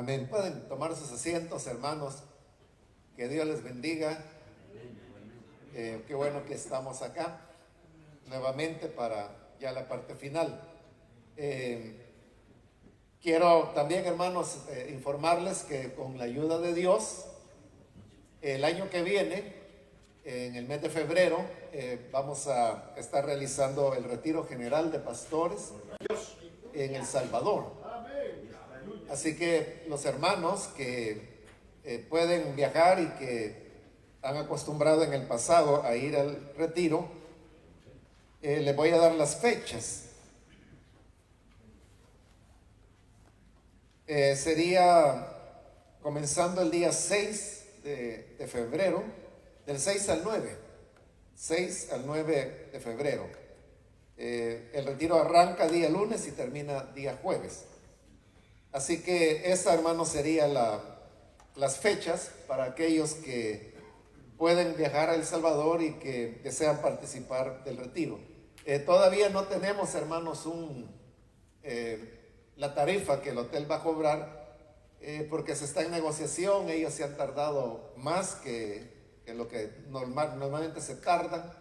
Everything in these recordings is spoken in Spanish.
Amén. Pueden tomar sus asientos, hermanos. Que Dios les bendiga. Qué bueno que estamos acá nuevamente para ya la parte final. Quiero también, hermanos, informarles que con la ayuda de Dios, el año que viene, en el mes de febrero, vamos a estar realizando el retiro general de pastores en El Salvador. Así que los hermanos que pueden viajar y que han acostumbrado en el pasado a ir al retiro, les voy a dar las fechas. Sería comenzando el día 6 de febrero, del 6 al 9, 6 al 9 de febrero. El retiro arranca día lunes y termina día jueves. Así que esta, hermanos, sería las fechas para aquellos que pueden viajar a El Salvador y que desean participar del retiro. Todavía no tenemos, hermanos, la tarifa que el hotel va a cobrar, porque se está en negociación. Ellos se han tardado más que lo que normalmente se tardan.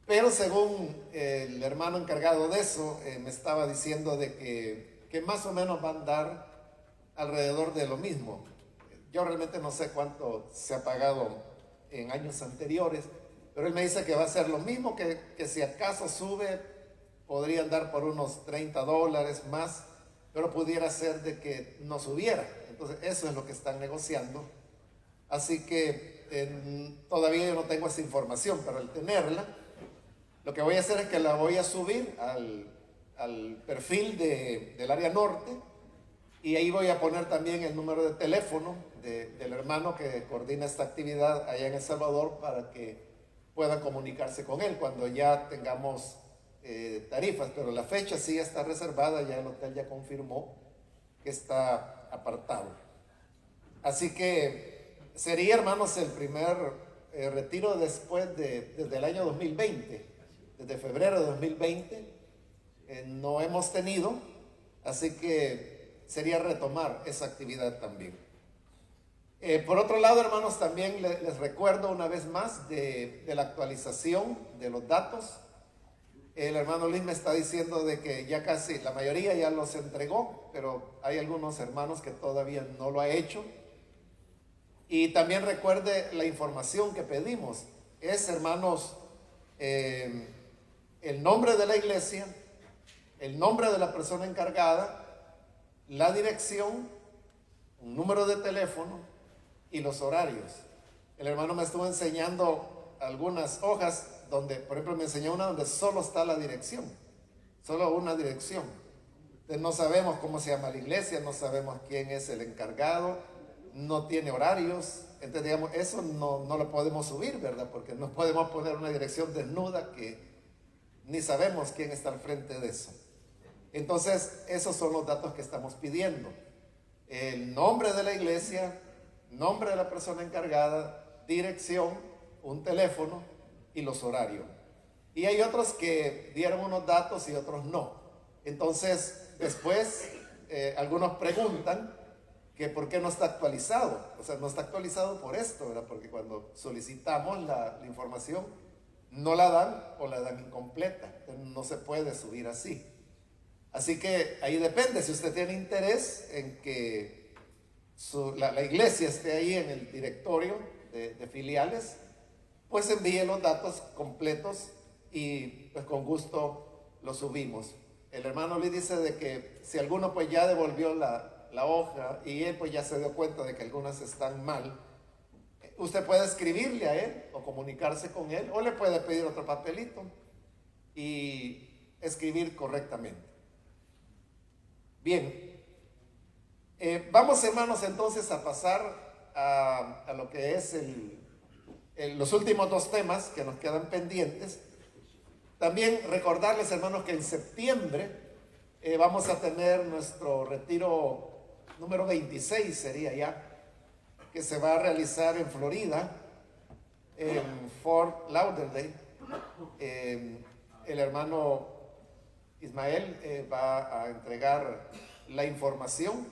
Pero según el hermano encargado de eso, me estaba diciendo de que más o menos van a dar alrededor de lo mismo. Yo realmente no sé cuánto se ha pagado en años anteriores, pero él me dice que va a ser lo mismo, que si acaso sube, podrían dar por unos $30 más, pero pudiera ser de que no subiera. Entonces eso es lo que están negociando. Así que todavía yo no tengo esa información, pero al tenerla, lo que voy a hacer es que la voy a subir al perfil del área norte, y ahí voy a poner también el número de teléfono del hermano que coordina esta actividad allá en El Salvador, para que puedan comunicarse con él cuando ya tengamos tarifas. Pero la fecha sí está reservada, ya el hotel ya confirmó que está apartado. Así que sería, hermanos, el primer retiro desde el año 2020, desde febrero de 2020. No hemos tenido, así que sería retomar esa actividad también. Por otro lado, hermanos, también les recuerdo una vez más de la actualización de los datos. El hermano Luis me está diciendo de que ya casi la mayoría ya los entregó, pero hay algunos hermanos que todavía no lo ha hecho. Y también recuerde la información que pedimos. Es, hermanos, el nombre de la iglesia, el nombre de la persona encargada, la dirección, un número de teléfono y los horarios. El hermano me estuvo enseñando algunas hojas donde, por ejemplo, me enseñó una donde solo está la dirección, solo una dirección. Entonces no sabemos cómo se llama la iglesia, no sabemos quién es el encargado, no tiene horarios. Entonces, digamos, eso no lo podemos subir, ¿verdad? Porque no podemos poner una dirección desnuda que ni sabemos quién está al frente de eso. Entonces, esos son los datos que estamos pidiendo: el nombre de la iglesia, nombre de la persona encargada, dirección, un teléfono y los horarios. Y hay otros que dieron unos datos y otros no. Entonces, después, algunos preguntan que por qué no está actualizado. O sea, no está actualizado por esto, ¿verdad? Porque cuando solicitamos la información, no la dan o la dan incompleta. No se puede subir así. Así que ahí depende. Si usted tiene interés en que la iglesia esté ahí en el directorio de filiales, pues envíe los datos completos y pues con gusto los subimos. El hermano Luis dice de que si alguno pues ya devolvió la hoja y él pues ya se dio cuenta de que algunas están mal, usted puede escribirle a él o comunicarse con él, o le puede pedir otro papelito y escribir correctamente. Bien, vamos, hermanos, entonces a pasar a lo que es los últimos dos temas que nos quedan pendientes. También recordarles, hermanos, que en septiembre vamos a tener nuestro retiro número 26, sería ya, que se va a realizar en Florida, en Fort Lauderdale. El hermano Ismael va a entregar la información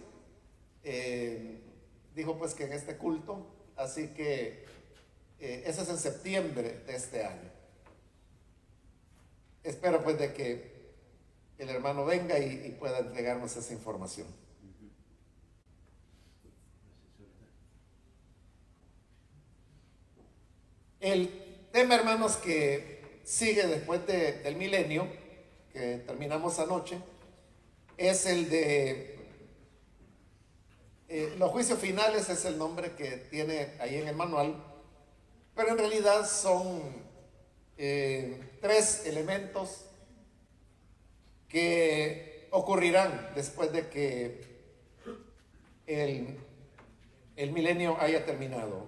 dijo pues que en este culto, así que eso es en septiembre de este año. Espero pues de que el hermano venga y pueda entregarnos esa información. El tema, hermanos, que sigue después del milenio, que terminamos anoche, es el de los juicios finales, es el nombre que tiene ahí en el manual, pero en realidad son tres elementos que ocurrirán después de que el milenio haya terminado.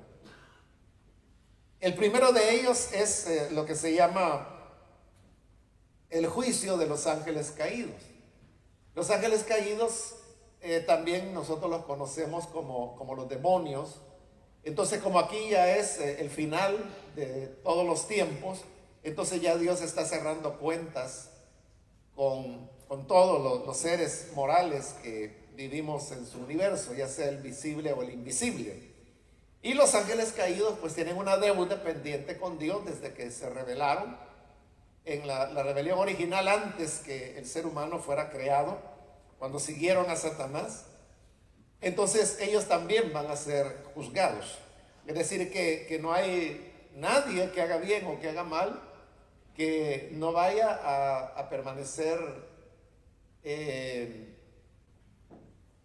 El primero de ellos es lo que se llama el juicio de los ángeles caídos. Los ángeles caídos también nosotros los conocemos como los demonios. Entonces, como aquí ya es el final de todos los tiempos, entonces ya Dios está cerrando cuentas con todos los seres morales que vivimos en su universo, ya sea el visible o el invisible. Y los ángeles caídos pues tienen una deuda pendiente con Dios desde que se rebelaron en la rebelión original, antes que el ser humano fuera creado, cuando siguieron a Satanás. Entonces ellos también van a ser juzgados. Es decir, que no hay nadie que haga bien o que haga mal que no vaya a permanecer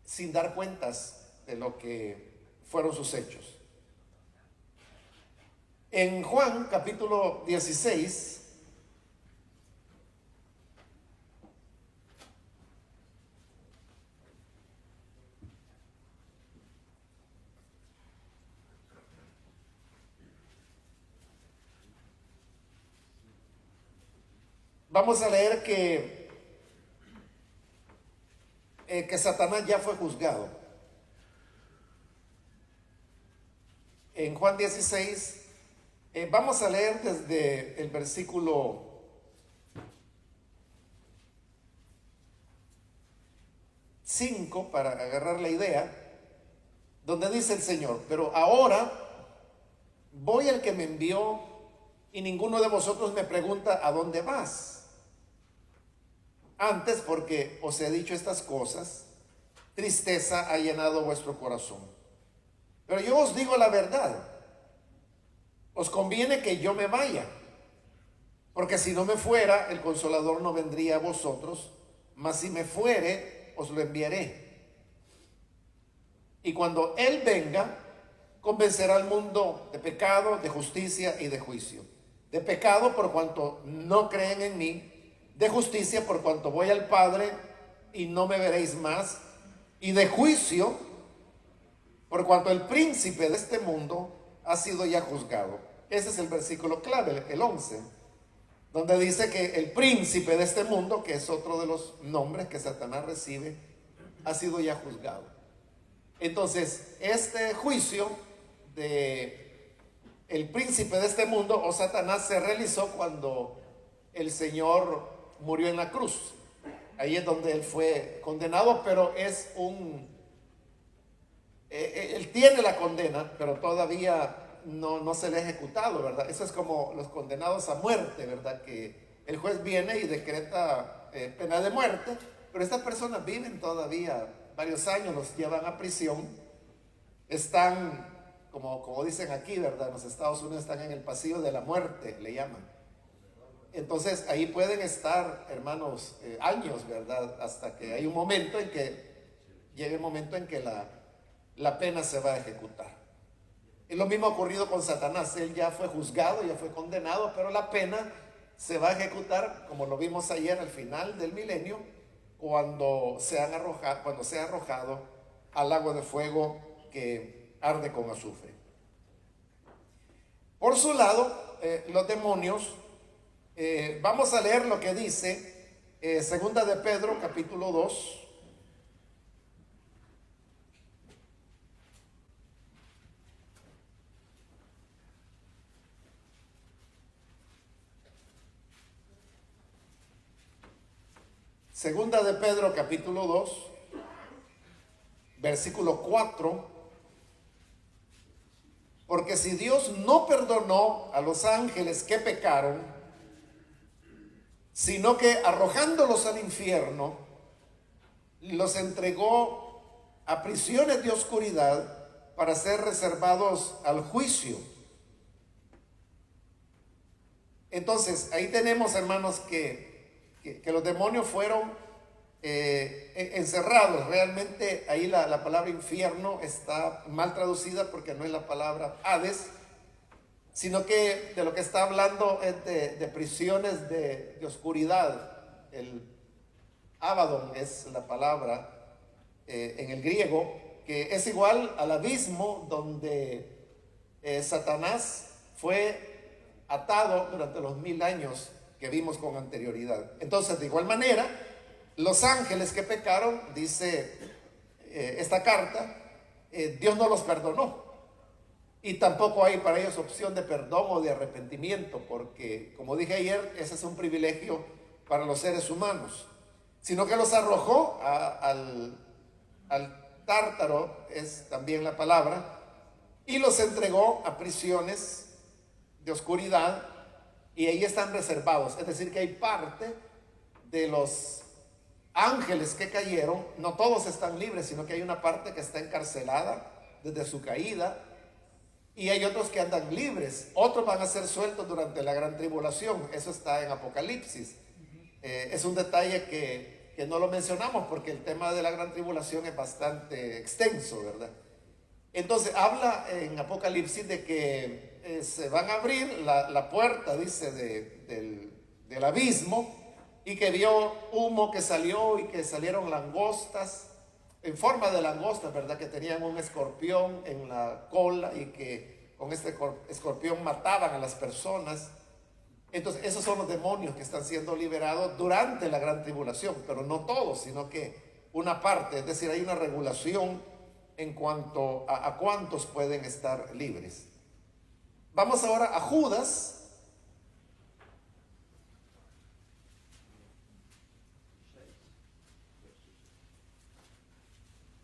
sin dar cuentas de lo que fueron sus hechos. En Juan capítulo 16, vamos a leer que Satanás ya fue juzgado. En Juan 16, vamos a leer desde el versículo 5 para agarrar la idea, donde dice el Señor: pero ahora voy al que me envió y ninguno de vosotros me pregunta ¿a dónde vas? Antes, porque os he dicho estas cosas, tristeza ha llenado vuestro corazón. Pero yo os digo la verdad, os conviene que yo me vaya, porque si no me fuera, el Consolador no vendría a vosotros, mas si me fuere, os lo enviaré. Y cuando Él venga, convencerá al mundo de pecado, de justicia y de juicio. De pecado por cuanto no creen en mí, de justicia por cuanto voy al Padre y no me veréis más, y de juicio por cuanto el príncipe de este mundo ha sido ya juzgado. Ese es el versículo clave, el 11, donde dice que el príncipe de este mundo, que es otro de los nombres que Satanás recibe, ha sido ya juzgado. Entonces, este juicio de el príncipe de este mundo o Satanás se realizó cuando el Señor murió en la cruz. Ahí es donde él fue condenado, pero es él tiene la condena, pero todavía no se le ha ejecutado, ¿verdad? Eso es como los condenados a muerte, ¿verdad? Que el juez viene y decreta pena de muerte, pero estas personas viven todavía varios años, los llevan a prisión, están, como dicen aquí, ¿verdad? En los Estados Unidos están en el pasillo de la muerte, le llaman. Entonces ahí pueden estar, hermanos, años, ¿verdad? Hasta que hay un momento en que llegue el momento en que la pena se va a ejecutar. Y lo mismo ha ocurrido con Satanás. Él ya fue juzgado, ya fue condenado, pero la pena se va a ejecutar, como lo vimos ayer al final del milenio, cuando sea arrojado al lago de fuego que arde con azufre. Por su lado, los demonios, vamos a leer lo que dice segunda de Pedro capítulo 2. Segunda de Pedro capítulo 2, versículo 4, porque si Dios no perdonó a los ángeles que pecaron, sino que arrojándolos al infierno, los entregó a prisiones de oscuridad para ser reservados al juicio. Entonces, ahí tenemos, hermanos, que los demonios fueron encerrados. Realmente ahí la palabra infierno está mal traducida porque no es la palabra Hades, sino que de lo que está hablando es de prisiones de oscuridad. El Abaddon es la palabra en el griego, que es igual al abismo donde Satanás fue atado durante los 1000 años que vimos con anterioridad. Entonces, de igual manera, los ángeles que pecaron, dice esta carta, Dios no los perdonó. Y tampoco hay para ellos opción de perdón o de arrepentimiento, porque, como dije ayer, ese es un privilegio para los seres humanos. Sino que los arrojó al tártaro, es también la palabra, y los entregó a prisiones de oscuridad, y ahí están reservados. Es decir, que hay parte de los ángeles que cayeron, no todos están libres, sino que hay una parte que está encarcelada desde su caída, y hay otros que andan libres. Otros van a ser sueltos durante la gran tribulación. Eso está en Apocalipsis. Es un detalle que no lo mencionamos porque el tema de la gran tribulación es bastante extenso, ¿verdad? Entonces habla en Apocalipsis de que se van a abrir la puerta, dice, del abismo, y que vio humo que salió y que salieron langostas en forma de langostas, ¿verdad? Que tenían un escorpión en la cola y que con este escorpión mataban a las personas. Entonces esos son los demonios que están siendo liberados durante la gran tribulación, pero no todos, sino que una parte. Es decir, hay una regulación en cuanto a cuántos pueden estar libres. Vamos ahora a Judas.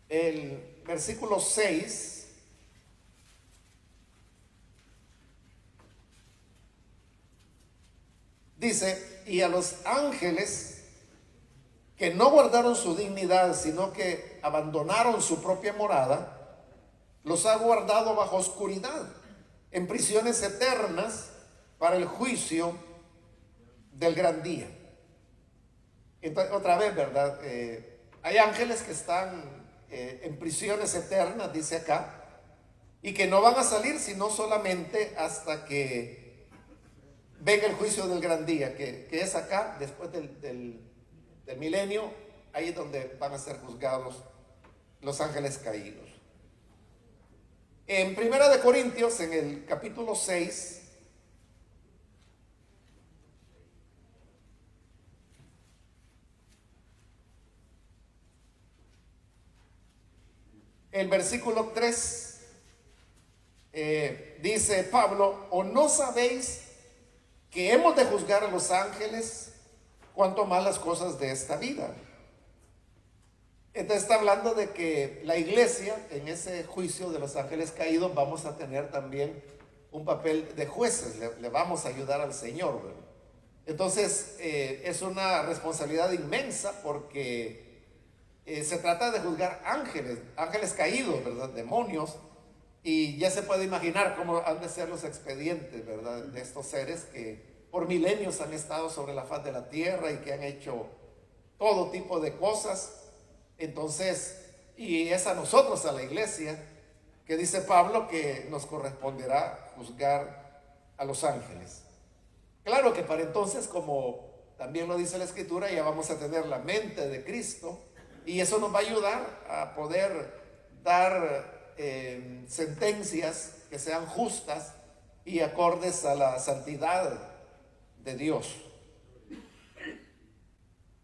El versículo 6 dice: y a los ángeles que no guardaron su dignidad, sino que abandonaron su propia morada, los ha guardado bajo oscuridad, en prisiones eternas, para el juicio del gran día. Entonces, otra vez, ¿verdad? Hay ángeles que están en prisiones eternas, dice acá, y que no van a salir sino solamente hasta que venga el juicio del gran día, que es acá, después del milenio. Ahí es donde van a ser juzgados los ángeles caídos. En Primera de Corintios, en el capítulo 6, el versículo 3, dice Pablo: ¿o no sabéis que hemos de juzgar a los ángeles, cuanto más las cosas de esta vida? Entonces está hablando de que la iglesia, en ese juicio de los ángeles caídos, vamos a tener también un papel de jueces, le vamos a ayudar al Señor, ¿verdad? Entonces es una responsabilidad inmensa, porque se trata de juzgar ángeles caídos, ¿verdad? Demonios. Y ya se puede imaginar cómo han de ser los expedientes, ¿verdad? De estos seres que por milenios han estado sobre la faz de la tierra y que han hecho todo tipo de cosas. Entonces, y es a nosotros, a la iglesia, que dice Pablo que nos corresponderá juzgar a los ángeles. Claro que para entonces, como también lo dice la Escritura, ya vamos a tener la mente de Cristo, y eso nos va a ayudar a poder dar sentencias que sean justas y acordes a la santidad de Dios.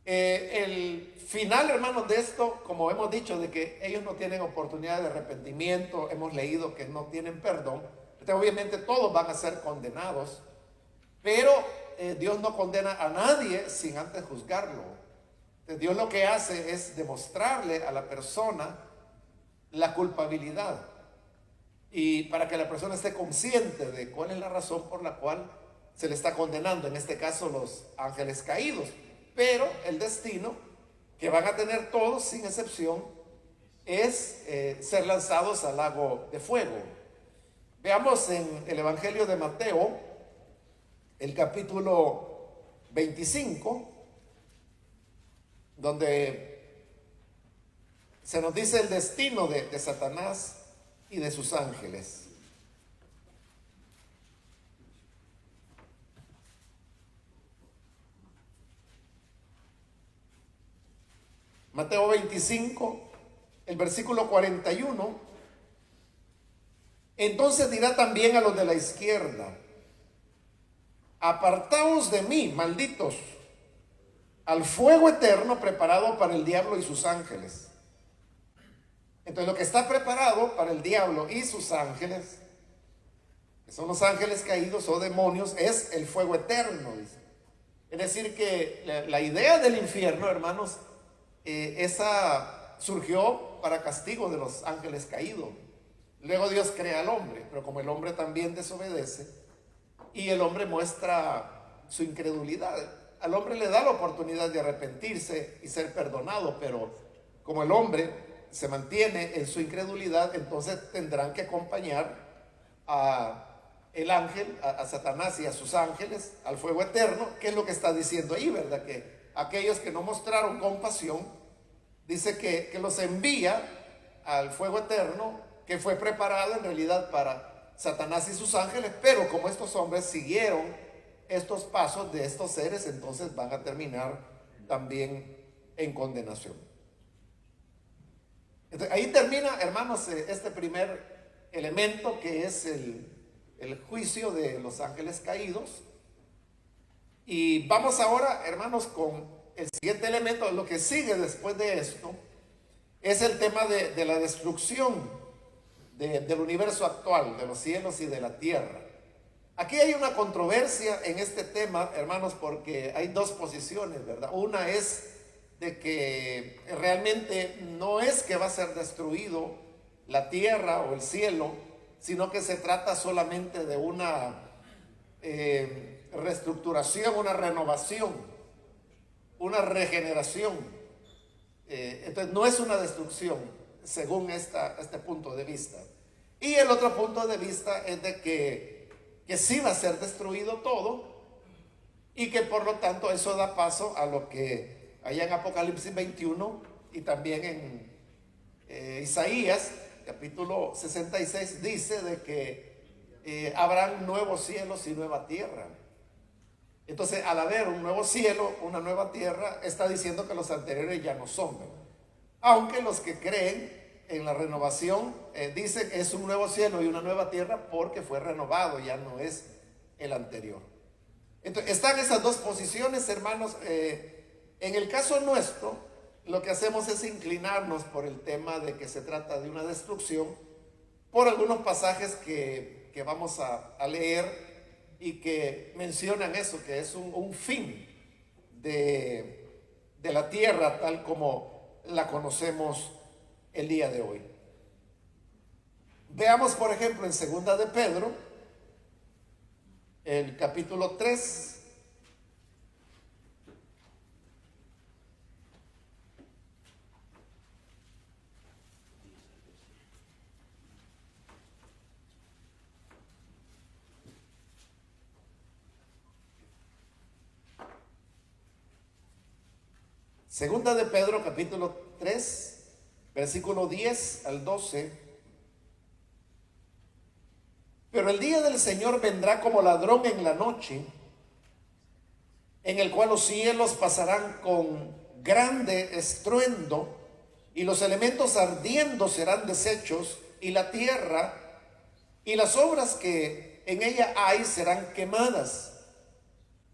El final, hermanos, de esto, como hemos dicho, de que ellos no tienen oportunidad de arrepentimiento, hemos leído que no tienen perdón. Entonces, obviamente todos van a ser condenados, pero Dios no condena a nadie sin antes juzgarlo. Entonces, Dios lo que hace es demostrarle a la persona la culpabilidad y para que la persona esté consciente de cuál es la razón por la cual se le está condenando, en este caso los ángeles caídos. Pero el destino que van a tener todos sin excepción es ser lanzados al lago de fuego. Veamos en el Evangelio de Mateo, el capítulo 25, donde se nos dice el destino de Satanás y de sus ángeles. Mateo 25, el versículo 41. Entonces dirá también a los de la izquierda: apartaos de mí, malditos, al fuego eterno preparado para el diablo y sus ángeles. Entonces lo que está preparado para el diablo y sus ángeles, que son los ángeles caídos o demonios, es el fuego eterno, dice. Es decir que la idea del infierno, hermanos, esa surgió para castigo de los ángeles caídos. Luego Dios crea al hombre, pero como el hombre también desobedece y el hombre muestra su incredulidad, al hombre le da la oportunidad de arrepentirse y ser perdonado, pero como el hombre se mantiene en su incredulidad, entonces tendrán que acompañar a el ángel, a Satanás y a sus ángeles al fuego eterno, que es lo que está diciendo ahí, ¿verdad? Que aquellos que no mostraron compasión, dice que los envía al fuego eterno, que fue preparado en realidad para Satanás y sus ángeles, pero como estos hombres siguieron estos pasos de estos seres, entonces van a terminar también en condenación. Entonces, ahí termina, hermanos, este primer elemento, que es el juicio de los ángeles caídos. Y vamos ahora, hermanos, con el siguiente elemento. Lo que sigue después de esto es el tema de la destrucción del universo actual, de los cielos y de la tierra. Aquí hay una controversia en este tema, hermanos, porque hay dos posiciones, ¿verdad? Una es de que realmente no es que va a ser destruido la tierra o el cielo, sino que se trata solamente de una reestructuración, una renovación, una regeneración. Entonces no es una destrucción según este punto de vista. Y el otro punto de vista es de que sí va a ser destruido todo y que por lo tanto eso da paso a lo que allá en Apocalipsis 21 y también en Isaías capítulo 66 dice de que habrán nuevos cielos y nueva tierra. Entonces, al haber un nuevo cielo, una nueva tierra, está diciendo que los anteriores ya no son, ¿verdad? Aunque los que creen en la renovación dicen es un nuevo cielo y una nueva tierra porque fue renovado, ya no es el anterior. Entonces, están esas dos posiciones, hermanos. En el caso nuestro, lo que hacemos es inclinarnos por el tema de que se trata de una destrucción, por algunos pasajes que vamos a leer y que mencionan eso, que es un fin de la tierra tal como la conocemos el día de hoy. Veamos, por ejemplo, en Segunda de Pedro, el capítulo 3. Segunda de Pedro, capítulo 3, versículo 10 al 12. Pero el día del Señor vendrá como ladrón en la noche, en el cual los cielos pasarán con grande estruendo, y los elementos ardiendo serán deshechos, y la tierra y las obras que en ella hay serán quemadas.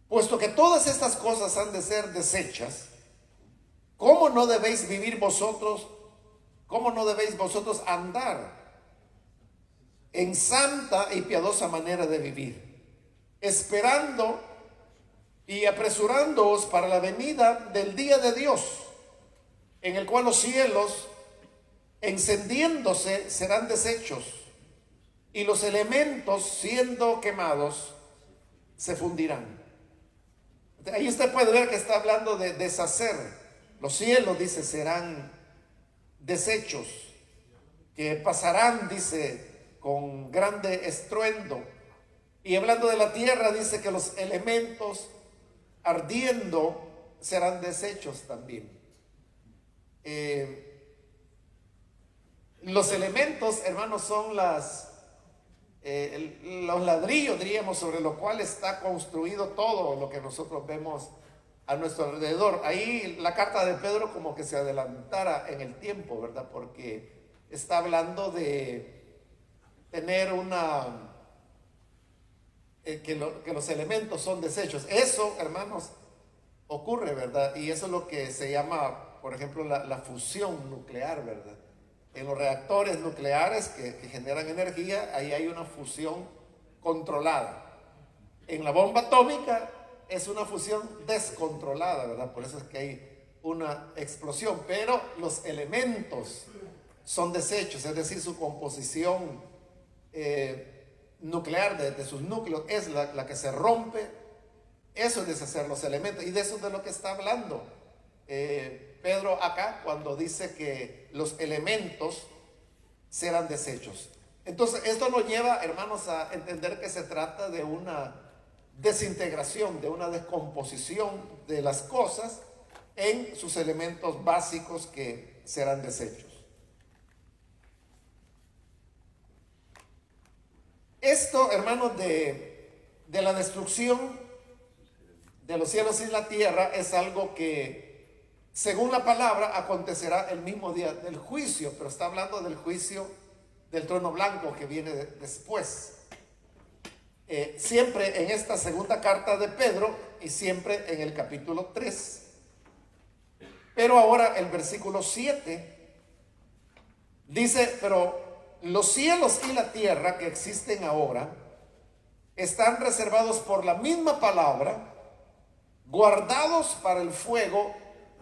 Puesto que todas estas cosas han de ser deshechas, ¿cómo no debéis vivir vosotros? ¿Cómo no debéis vosotros andar en santa y piadosa manera de vivir, esperando y apresurándoos para la venida del día de Dios, en el cual los cielos encendiéndose serán deshechos, y los elementos siendo quemados se fundirán. Ahí usted puede ver que está hablando de deshacer. Los cielos, dice, serán deshechos, que pasarán, dice, con grande estruendo. Y hablando de la tierra, dice que los elementos ardiendo serán deshechos también. Los elementos, hermanos, son los ladrillos, diríamos, sobre lo cual está construido todo lo que nosotros vemos a nuestro alrededor. Ahí la carta de Pedro como que se adelantara en el tiempo, ¿verdad? Porque está hablando de tener que los elementos son desechos. Eso, hermanos, ocurre, ¿verdad? Y eso es lo que se llama, por ejemplo, la fusión nuclear, ¿verdad? En los reactores nucleares que generan energía, ahí hay una fusión controlada. En la bomba atómica es una fusión descontrolada, ¿verdad? Por eso es que hay una explosión. Pero los elementos son desechos, es decir, su composición nuclear de sus núcleos es la que se rompe. Eso es deshacer los elementos, y de eso es de lo que está hablando Pedro acá cuando dice que los elementos serán deshechos. Entonces esto nos lleva, hermanos, a entender que se trata de una desintegración, de una descomposición de las cosas en sus elementos básicos que serán deshechos. Esto, hermanos, de la destrucción de los cielos y la tierra es algo que, según la palabra, acontecerá el mismo día del juicio, pero está hablando del juicio del trono blanco que viene después. Siempre en esta segunda carta de Pedro y siempre en el capítulo 3. Pero ahora el versículo 7 dice: pero los cielos y la tierra que existen ahora están reservados por la misma palabra, guardados para el fuego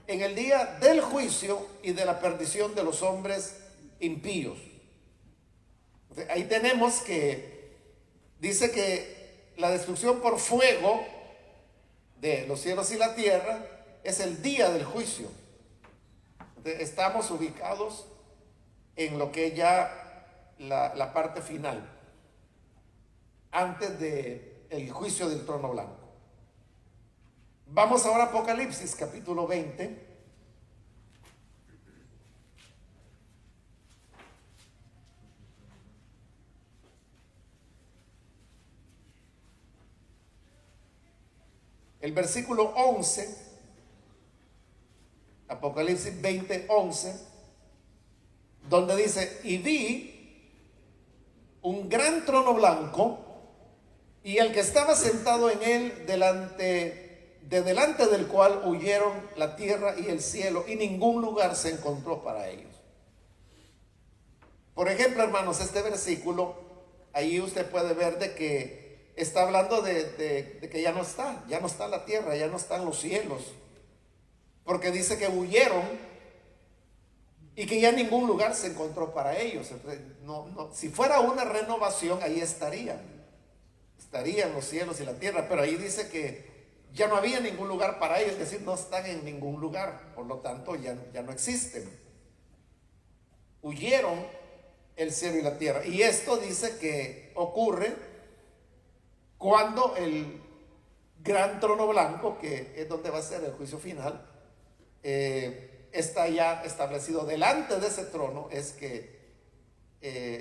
en el día del juicio y de la perdición de los hombres impíos. Ahí tenemos que dice que la destrucción por fuego de los cielos y la tierra es el día del juicio. Estamos ubicados en lo que ya la parte final, antes del juicio del trono blanco. Vamos ahora a Apocalipsis capítulo 20. El versículo 11, Apocalipsis 20, 11, donde dice: y vi un gran trono blanco y el que estaba sentado en él, delante del cual huyeron la tierra y el cielo, y ningún lugar se encontró para ellos. Por ejemplo, hermanos, este versículo, ahí usted puede ver de que está hablando de que ya no está la tierra, ya no están los cielos, porque dice que huyeron y que ya ningún lugar se encontró para ellos. Entonces, si fuera una renovación, ahí estarían los cielos y la tierra, pero ahí dice que ya no había ningún lugar para ellos, es decir, no están en ningún lugar, por lo tanto ya no existen. Huyeron el cielo y la tierra, y esto dice que ocurre cuando el gran trono blanco, que es donde va a ser el juicio final, está ya establecido. Delante de ese trono es que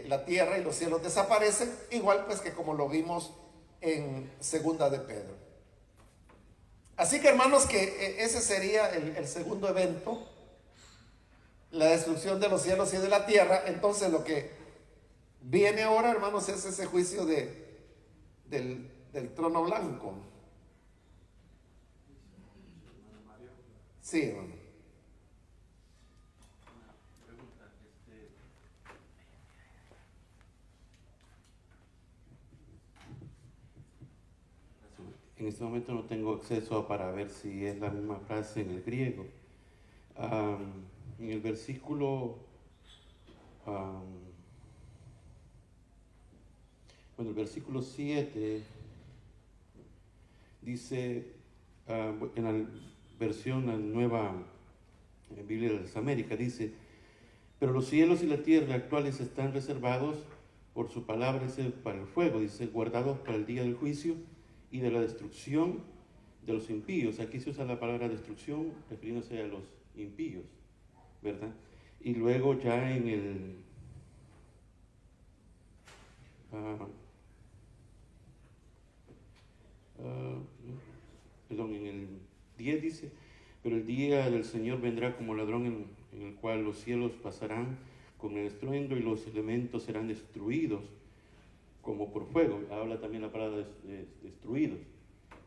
la tierra y los cielos desaparecen, igual pues que como lo vimos en segunda de Pedro. Así que, hermanos, que ese sería el segundo evento, la destrucción de los cielos y de la tierra. Entonces lo que viene ahora, hermanos, es ese juicio del trono blanco. Sí, hermano. En este momento no tengo acceso para ver si es la misma frase en el griego. En el versículo Bueno, el versículo 7 dice, en la versión, la nueva Biblia de las Américas, dice: pero los cielos y la tierra actuales están reservados por su palabra, dice, para el fuego, dice, guardados para el día del juicio y de la destrucción de los impíos. Aquí se usa la palabra destrucción refiriéndose a los impíos, ¿verdad? Y luego ya en el en el 10 dice: pero el día del Señor vendrá como ladrón, en el cual los cielos pasarán con el estruendo y los elementos serán destruidos como por fuego. Habla también la palabra destruidos.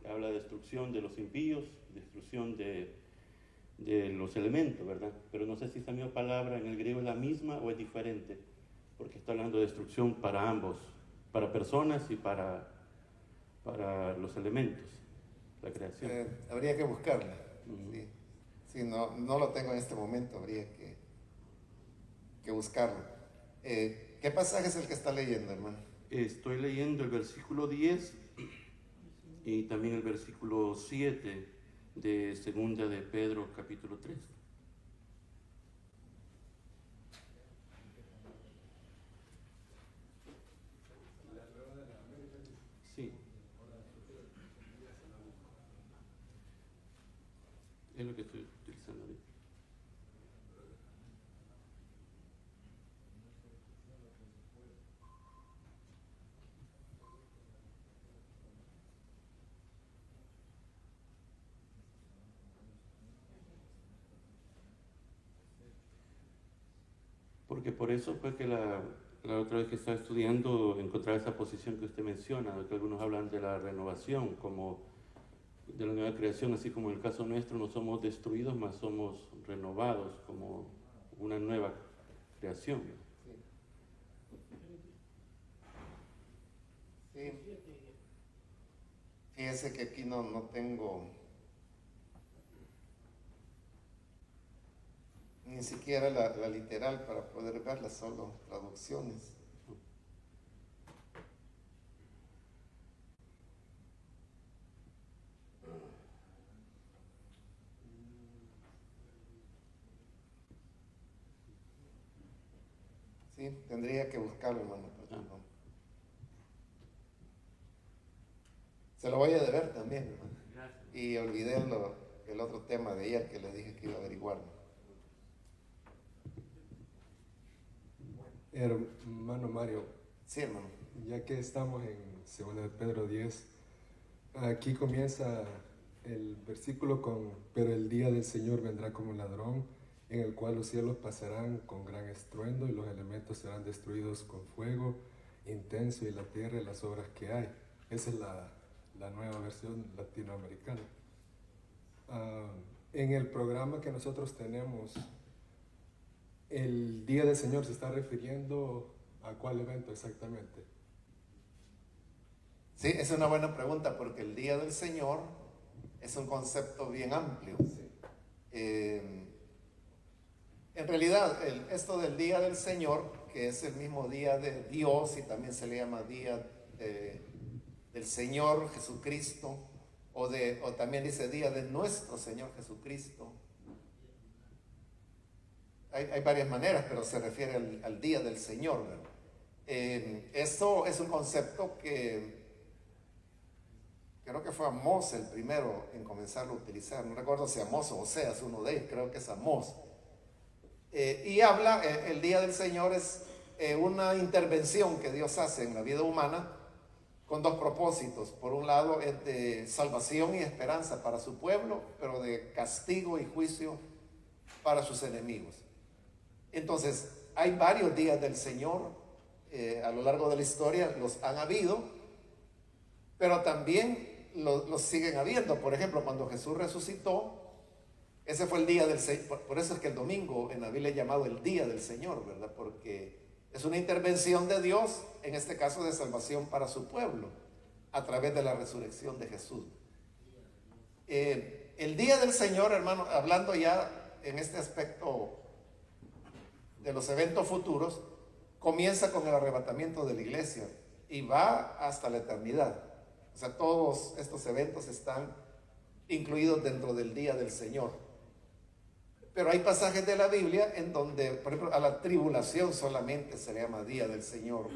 Habla de destrucción de los impíos, destrucción de los elementos, ¿verdad? Pero no sé si esta misma palabra en el griego es la misma o es diferente, porque está hablando de destrucción para ambos, para personas y para los elementos, la creación. Habría que buscarla. Sí. Sí, no lo tengo en este momento, habría que buscarlo. ¿Qué pasaje es el que está leyendo, hermano? Estoy leyendo el versículo 10 y también el versículo 7 de segunda de Pedro, capítulo 3. Sí. Es lo que estoy utilizando ahorita. Porque por eso fue que la otra vez que estaba estudiando encontraba esa posición que usted menciona, de que algunos hablan de la renovación como de la nueva creación, así como en el caso nuestro no somos destruidos, mas somos renovados como una nueva creación. Sí. Fíjese que aquí no tengo ni siquiera la literal para poder verla, solo traducciones. Sí, tendría que buscarlo, hermano. No. Se lo voy a deber también, hermano. Y olvidé el otro tema de ayer que le dije que iba a averiguar. Hermano Mario, Sí, hermano. ya que estamos en 2 de Pedro 10, aquí comienza el versículo con: pero el día del Señor vendrá como un ladrón, en el cual los cielos pasarán con gran estruendo y los elementos serán destruidos con fuego intenso, y la tierra y las obras que hay. Esa es la nueva versión latinoamericana. En el programa que nosotros tenemos, ¿el día del Señor se está refiriendo a cuál evento exactamente? Sí, es una buena pregunta porque el día del Señor es un concepto bien amplio. Sí. En realidad, esto del día del Señor, que es el mismo día de Dios y también se le llama día del Señor Jesucristo, o también dice día de nuestro Señor Jesucristo. Hay varias maneras, pero se refiere al día del Señor, ¿verdad? Esto es un concepto que creo que fue Amós el primero en comenzarlo a utilizar. No recuerdo si Amós o Oseas, uno de ellos, creo que es Amós. Y habla, el día del Señor es una intervención que Dios hace en la vida humana con dos propósitos. Por un lado es de salvación y esperanza para su pueblo, pero de castigo y juicio para sus enemigos. Entonces, hay varios días del Señor a lo largo de la historia, los han habido, pero también los siguen habiendo. Por ejemplo, cuando Jesús resucitó, ese fue el día del Señor. Por eso es que el domingo en la Biblia es llamado el día del Señor, ¿verdad? Porque es una intervención de Dios, en este caso de salvación para su pueblo, a través de la resurrección de Jesús. El día del Señor, hermano, hablando ya en este aspecto de los eventos futuros, comienza con el arrebatamiento de la iglesia y va hasta la eternidad. O sea, todos estos eventos están incluidos dentro del día del Señor. Pero hay pasajes de la Biblia en donde, por ejemplo, a la tribulación solamente se le llama día del Señor.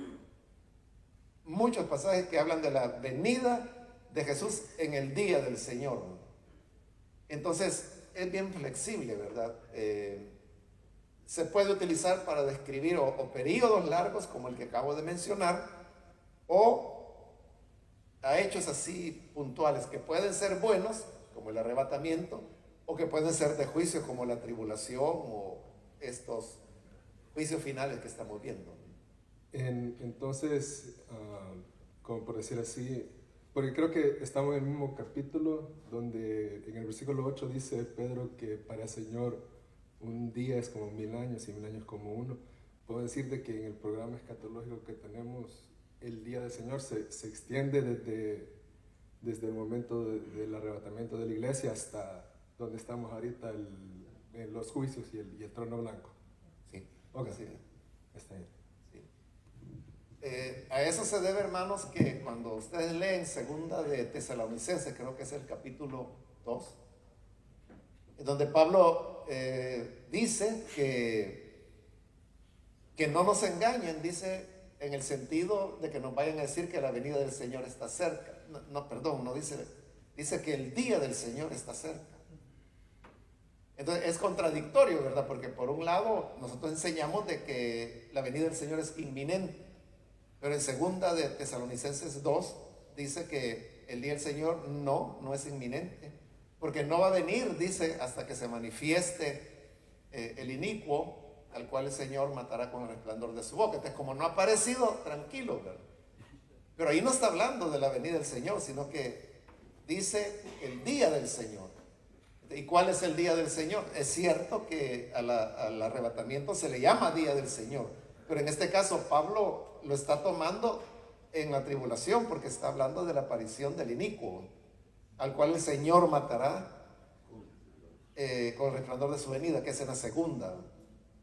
Muchos pasajes que hablan de la venida de Jesús en el día del Señor. Entonces, es bien flexible, ¿verdad? Se puede utilizar para describir o periodos largos como el que acabo de mencionar, o a hechos así puntuales que pueden ser buenos, como el arrebatamiento, o que pueden ser de juicio, como la tribulación o estos juicios finales que estamos viendo. Entonces, como por decir así, porque creo que estamos en el mismo capítulo donde en el versículo 8 dice Pedro que para el Señor un día es como 1000 años y 1000 años como uno. Puedo decir de que en el programa escatológico que tenemos, el día del Señor se extiende desde el momento del arrebatamiento de la iglesia hasta donde estamos ahorita, en los juicios y el trono blanco. Sí, Ok, sí. Está bien. Sí. A eso se debe, hermanos, que cuando ustedes leen segunda de Tesalonicenses, creo que es el capítulo 2, donde Pablo dice que no nos engañen, dice en el sentido de que nos vayan a decir que la venida del Señor está cerca. No dice que el día del Señor está cerca. Entonces es contradictorio, ¿verdad? Porque por un lado nosotros enseñamos de que la venida del Señor es inminente, pero en segunda de Tesalonicenses 2 dice que el día del Señor no es inminente, porque no va a venir, dice, hasta que se manifieste el inicuo, al cual el Señor matará con el resplandor de su boca. Entonces, como no ha aparecido, tranquilo, ¿verdad? Pero ahí no está hablando de la venida del Señor, sino que dice el día del Señor. ¿Y cuál es el día del Señor? Es cierto que al arrebatamiento se le llama día del Señor, pero en este caso Pablo lo está tomando en la tribulación, porque está hablando de la aparición del inicuo, al cual el Señor matará con el resplandor de su venida, que es en la segunda.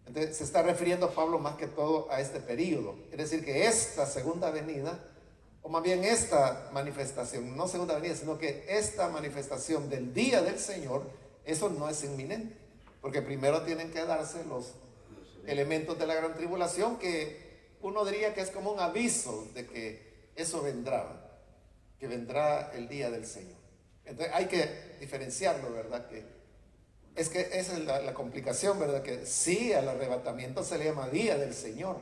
Entonces se está refiriendo Pablo más que todo a este periodo. Es decir, que esta segunda venida, o más bien esta manifestación, no segunda venida, sino que esta manifestación del día del Señor, eso no es inminente, porque primero tienen que darse los elementos de la gran tribulación, que uno diría que es como un aviso de que eso vendrá, que vendrá el día del Señor. Entonces hay que diferenciarlo, ¿verdad? Es que esa es la complicación, ¿verdad? Que sí, al arrebatamiento se le llama día del Señor,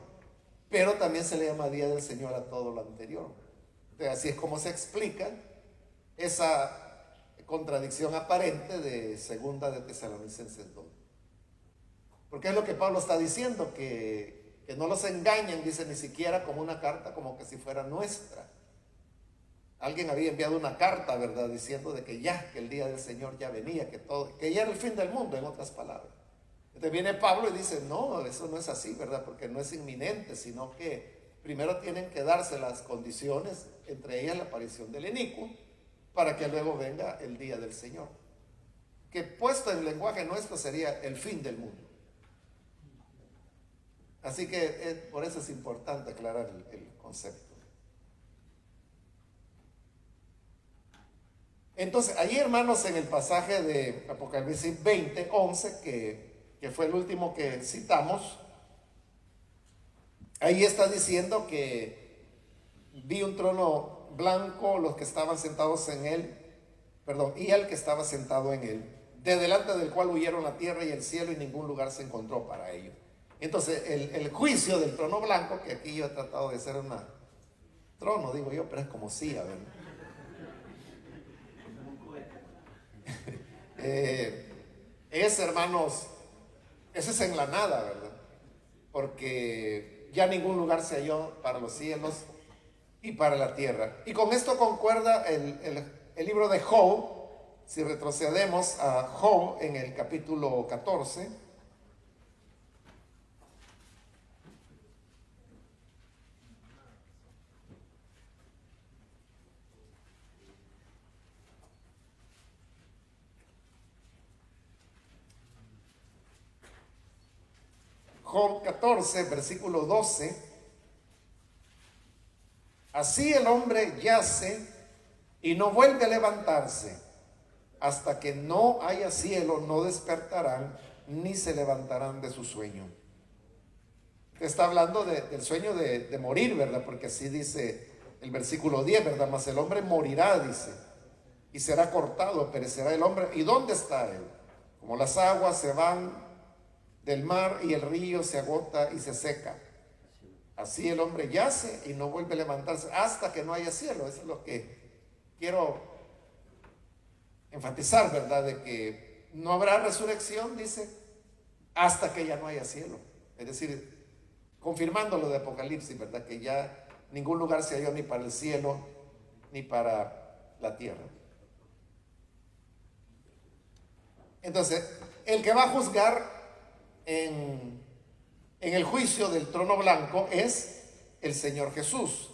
pero también se le llama día del Señor a todo lo anterior. Entonces, así es como se explica esa contradicción aparente de segunda de Tesalonicenses 2. Porque es lo que Pablo está diciendo, que no los engañen, dice, ni siquiera como una carta, como que si fuera nuestra. Alguien había enviado una carta, ¿verdad? Diciendo de que que el día del Señor ya venía, que ya era el fin del mundo, en otras palabras. Entonces viene Pablo y dice, no, eso no es así, ¿verdad? Porque no es inminente, sino que primero tienen que darse las condiciones, entre ellas la aparición del inicuo, para que luego venga el día del Señor. Que puesto en lenguaje nuestro sería el fin del mundo. Así que por eso es importante aclarar el concepto. Entonces, allí, hermanos, en el pasaje de Apocalipsis 20, 11, que fue el último que citamos, ahí está diciendo que vi un trono blanco, los que estaban sentados en él, y el que estaba sentado en él, de delante del cual huyeron la tierra y el cielo, y ningún lugar se encontró para ellos. Entonces, el juicio del trono blanco, que aquí yo he tratado de hacer trono, digo yo, pero es como silla, ¿verdad? Hermanos, eso es en la nada, ¿verdad? Porque ya ningún lugar se halló para los cielos y para la tierra. Y con esto concuerda el libro de Job. Si retrocedemos a Job en el capítulo 14, Job 14, versículo 12, así el hombre yace y no vuelve a levantarse, hasta que no haya cielo no despertarán ni se levantarán de su sueño. Está hablando del sueño de morir, ¿verdad? Porque así dice el versículo 10, ¿verdad? Mas el hombre morirá, dice, y será cortado, perecerá el hombre. ¿Y dónde está él? Como las aguas se van del mar y el río se agota y se seca, así el hombre yace y no vuelve a levantarse hasta que no haya cielo. Eso es lo que quiero enfatizar, ¿verdad? De que no habrá resurrección, dice, hasta que ya no haya cielo. Es decir, confirmando lo de Apocalipsis, ¿verdad? Que ya ningún lugar se halló ni para el cielo ni para la tierra. Entonces, el que va a juzgar en el juicio del trono blanco es el Señor Jesús.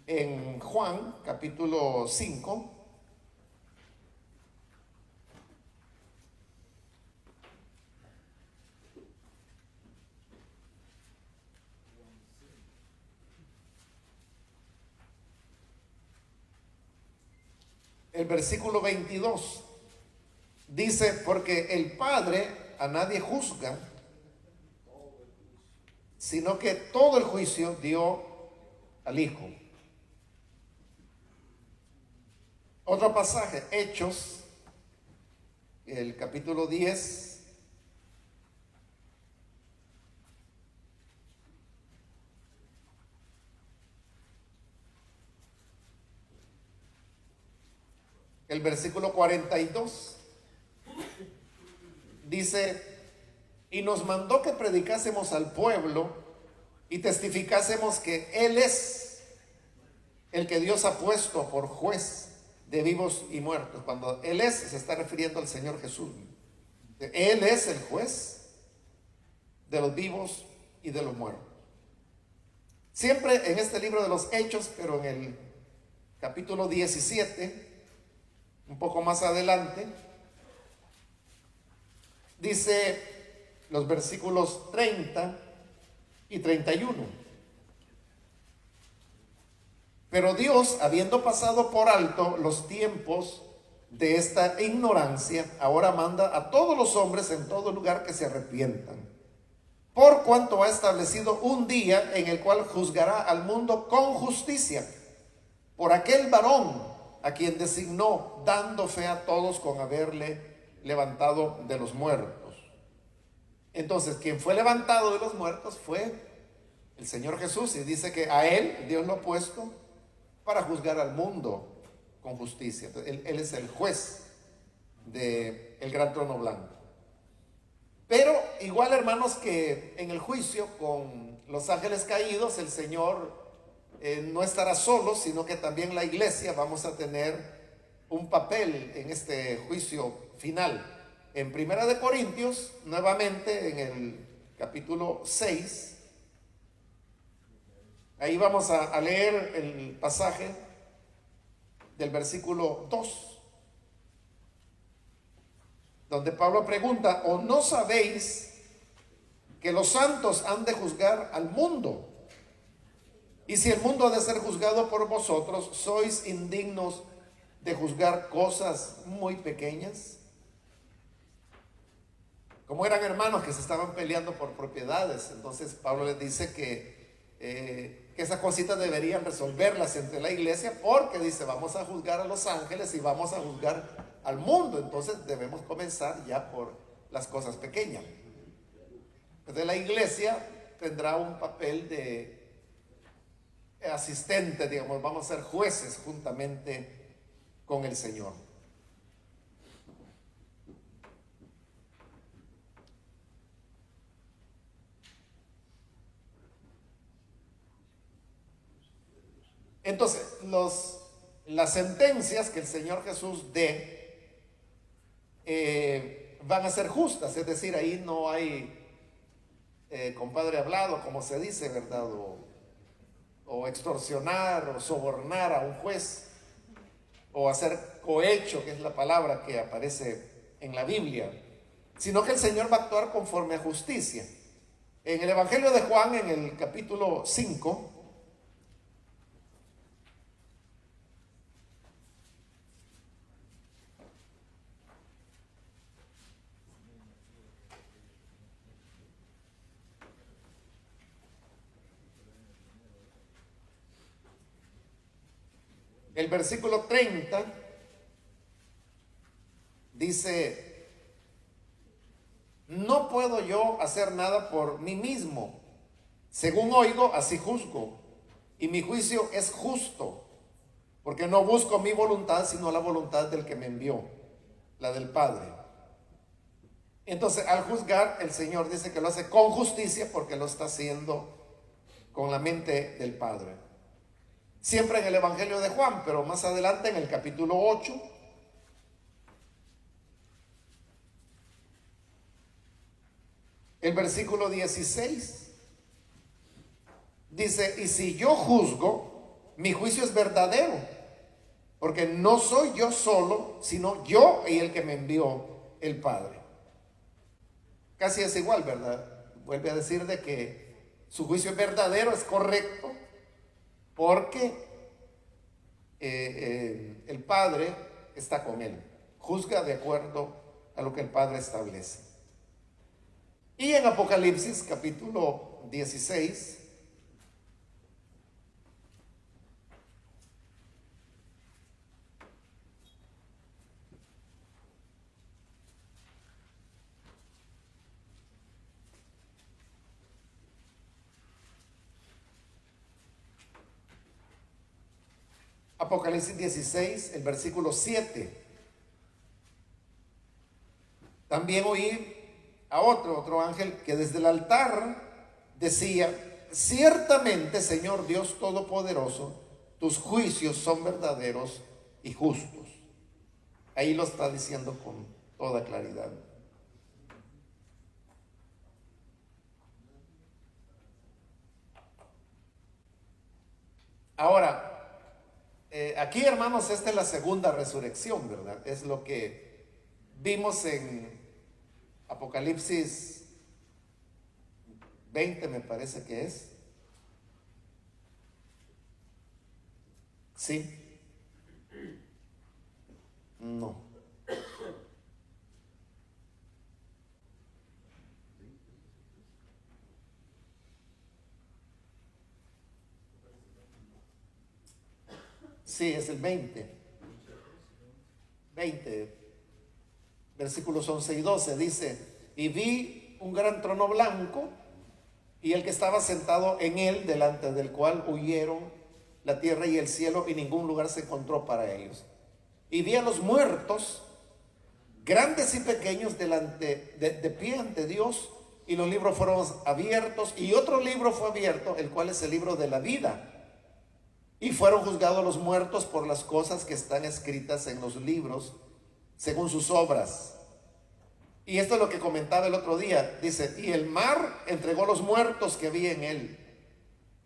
En Juan capítulo 5, el versículo 22, dice, porque el Padre a nadie juzga, sino que todo el juicio dio al Hijo. Otro pasaje, Hechos, el capítulo 10, el versículo 42, dice, y nos mandó que predicásemos al pueblo y testificásemos que Él es el que Dios ha puesto por juez de vivos y muertos. Cuando Él es, se está refiriendo al Señor Jesús. Él es el juez de los vivos y de los muertos. Siempre en este libro de los Hechos, pero en el capítulo 17, un poco más adelante, dice los versículos 30 y 31. Pero Dios, habiendo pasado por alto los tiempos de esta ignorancia, ahora manda a todos los hombres en todo lugar que se arrepientan, por cuanto ha establecido un día en el cual juzgará al mundo con justicia, por aquel varón a quien designó, dando fe a todos con haberle levantado de los muertos. Entonces, quien fue levantado de los muertos fue el Señor Jesús, y dice que a Él Dios lo ha puesto para juzgar al mundo con justicia. Entonces, él es el juez del gran trono blanco. Pero igual, hermanos, que en el juicio con los ángeles caídos, el Señor no estará solo, sino que también la iglesia vamos a tener un papel en este juicio final. En Primera de Corintios, nuevamente en el capítulo 6, ahí vamos a leer el pasaje del versículo 2, donde Pablo pregunta, ¿o no sabéis que los santos han de juzgar al mundo? Y si el mundo ha de ser juzgado por vosotros, ¿sois indignos de juzgar cosas muy pequeñas? Como eran hermanos que se estaban peleando por propiedades, entonces Pablo les dice que esas cositas deberían resolverlas entre la iglesia, porque dice, vamos a juzgar a los ángeles y vamos a juzgar al mundo, entonces debemos comenzar ya por las cosas pequeñas. Entonces la iglesia tendrá un papel de asistente, digamos, vamos a ser jueces juntamente con el Señor. Entonces, las sentencias que el Señor Jesús dé van a ser justas, es decir, ahí no hay compadre hablado, como se dice, ¿verdad? O extorsionar o sobornar a un juez, o hacer cohecho, que es la palabra que aparece en la Biblia, sino que el Señor va a actuar conforme a justicia. En el Evangelio de Juan, en el capítulo 5, el versículo 30 dice: no puedo yo hacer nada por mí mismo. Según oigo, así juzgo. Y mi juicio es justo, porque no busco mi voluntad, sino la voluntad del que me envió, la del Padre. Entonces, al juzgar, el Señor dice que lo hace con justicia, porque lo está haciendo con la mente del Padre. Siempre en el Evangelio de Juan, pero más adelante en el capítulo 8, el versículo 16, dice: y si yo juzgo, mi juicio es verdadero, porque no soy yo solo, sino yo y el que me envió, el Padre. Casi es igual, ¿verdad? Vuelve a decir de que su juicio es verdadero, es correcto, porque el Padre está con él, juzga de acuerdo a lo que el Padre establece. Y en Apocalipsis capítulo 16, Apocalipsis 16, el versículo 7. También oí a otro ángel que desde el altar decía: ciertamente, Señor Dios Todopoderoso, tus juicios son verdaderos y justos. Ahí lo está diciendo con toda claridad. Ahora, aquí, hermanos, esta es la segunda resurrección, ¿verdad? Es lo que vimos en Apocalipsis 20, me parece que es. ¿Sí? No. Sí, es el 20. 20, versículos 11 y 12, dice: y vi un gran trono blanco y el que estaba sentado en él, delante del cual huyeron la tierra y el cielo, y ningún lugar se encontró para ellos. Y vi a los muertos, grandes y pequeños, delante de pie ante Dios, y los libros fueron abiertos, y otro libro fue abierto, el cual es el libro de la vida. Y fueron juzgados los muertos por las cosas que están escritas en los libros, según sus obras. Y esto es lo que comentaba el otro día. Dice: y el mar entregó los muertos que había en él,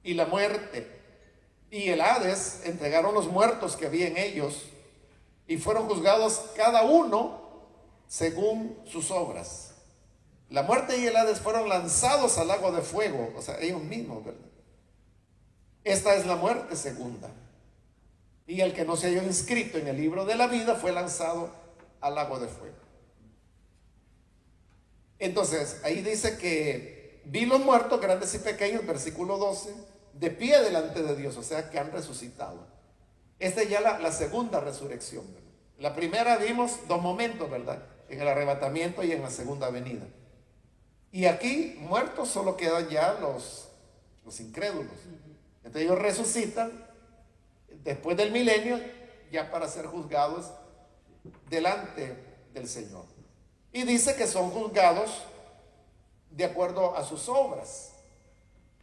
y la muerte y el Hades entregaron los muertos que había en ellos, y fueron juzgados cada uno según sus obras. La muerte y el Hades fueron lanzados al lago de fuego, o sea, ellos mismos, ¿verdad? Esta es la muerte segunda. Y el que no se halló inscrito en el libro de la vida fue lanzado al lago de fuego. Entonces, ahí dice que vi los muertos, grandes y pequeños, versículo 12, de pie delante de Dios, o sea, que han resucitado. Esta es ya la segunda resurrección, ¿verdad? La primera vimos dos momentos, ¿verdad? En el arrebatamiento y en la segunda venida. Y aquí, muertos, solo quedan ya los incrédulos. Entonces ellos resucitan después del milenio, ya para ser juzgados delante del Señor. Y dice que son juzgados de acuerdo a sus obras,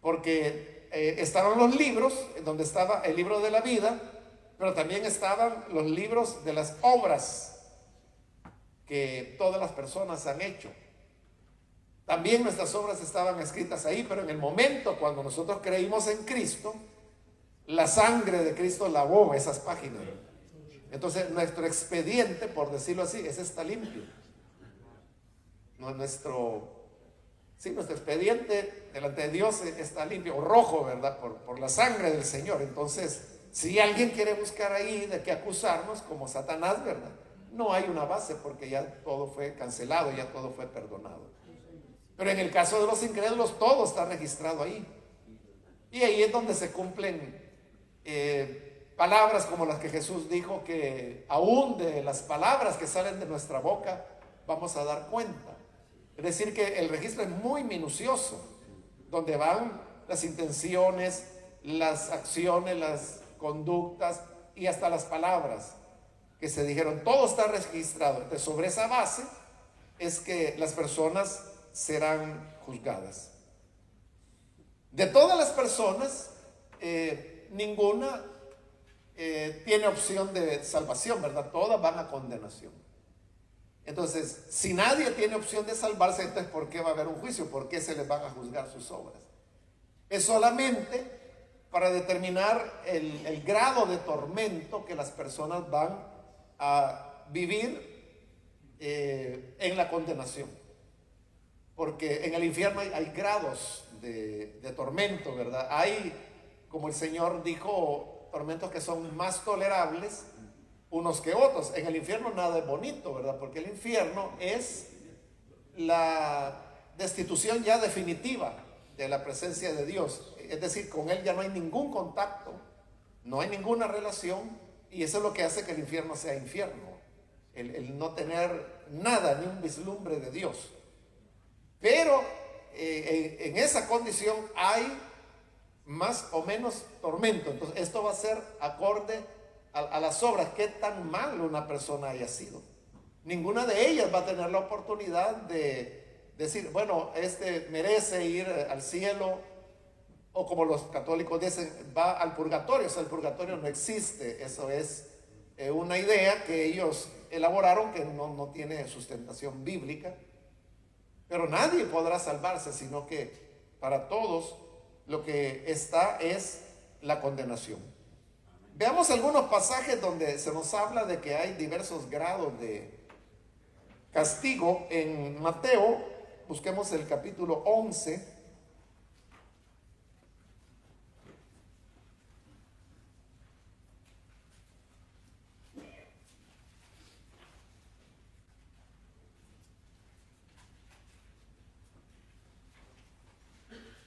porque estaban los libros, donde estaba el libro de la vida, pero también estaban los libros de las obras que todas las personas han hecho. También nuestras obras estaban escritas ahí, pero en el momento cuando nosotros creímos en Cristo, la sangre de Cristo lavó esas páginas. Entonces nuestro expediente, por decirlo así, ese está limpio. Nuestro Sí, nuestro expediente delante de Dios está limpio, o rojo, ¿verdad? Por la sangre del Señor. Entonces, si alguien quiere buscar ahí de qué acusarnos, como Satanás, ¿verdad? No hay una base, porque ya todo fue cancelado, ya todo fue perdonado. Pero en el caso de los incrédulos, todo está registrado ahí. Y ahí es donde se cumplen palabras como las que Jesús dijo, que aún de las palabras que salen de nuestra boca vamos a dar cuenta. Es decir, que el registro es muy minucioso, donde van las intenciones, las acciones, las conductas y hasta las palabras que se dijeron. Todo está registrado. Entonces, sobre esa base es que las personas serán juzgadas. De todas las personas, ninguna tiene opción de salvación, ¿verdad? Todas van a condenación. Entonces, si nadie tiene opción de salvarse, entonces ¿por qué va a haber un juicio? ¿Por qué se les van a juzgar sus obras? Es solamente para determinar el grado de tormento que las personas van a vivir en la condenación. Porque en el infierno hay grados de tormento, ¿verdad? Hay, como el Señor dijo, tormentos que son más tolerables unos que otros. En el infierno nada es bonito, ¿verdad? Porque el infierno es la destitución ya definitiva de la presencia de Dios. Es decir, con Él ya no hay ningún contacto, no hay ninguna relación, y eso es lo que hace que el infierno sea infierno. El no tener nada, ni un vislumbre de Dios. Pero en esa condición hay más o menos tormento. Entonces esto va a ser acorde a las obras, qué tan mal una persona haya sido. Ninguna de ellas va a tener la oportunidad de decir, bueno, este merece ir al cielo, o como los católicos dicen, va al purgatorio. O sea, el purgatorio no existe. Eso es una idea que ellos elaboraron que no tiene sustentación bíblica. Pero nadie podrá salvarse, sino que para todos lo que está es la condenación. Veamos algunos pasajes donde se nos habla de que hay diversos grados de castigo. En Mateo, busquemos el capítulo 11.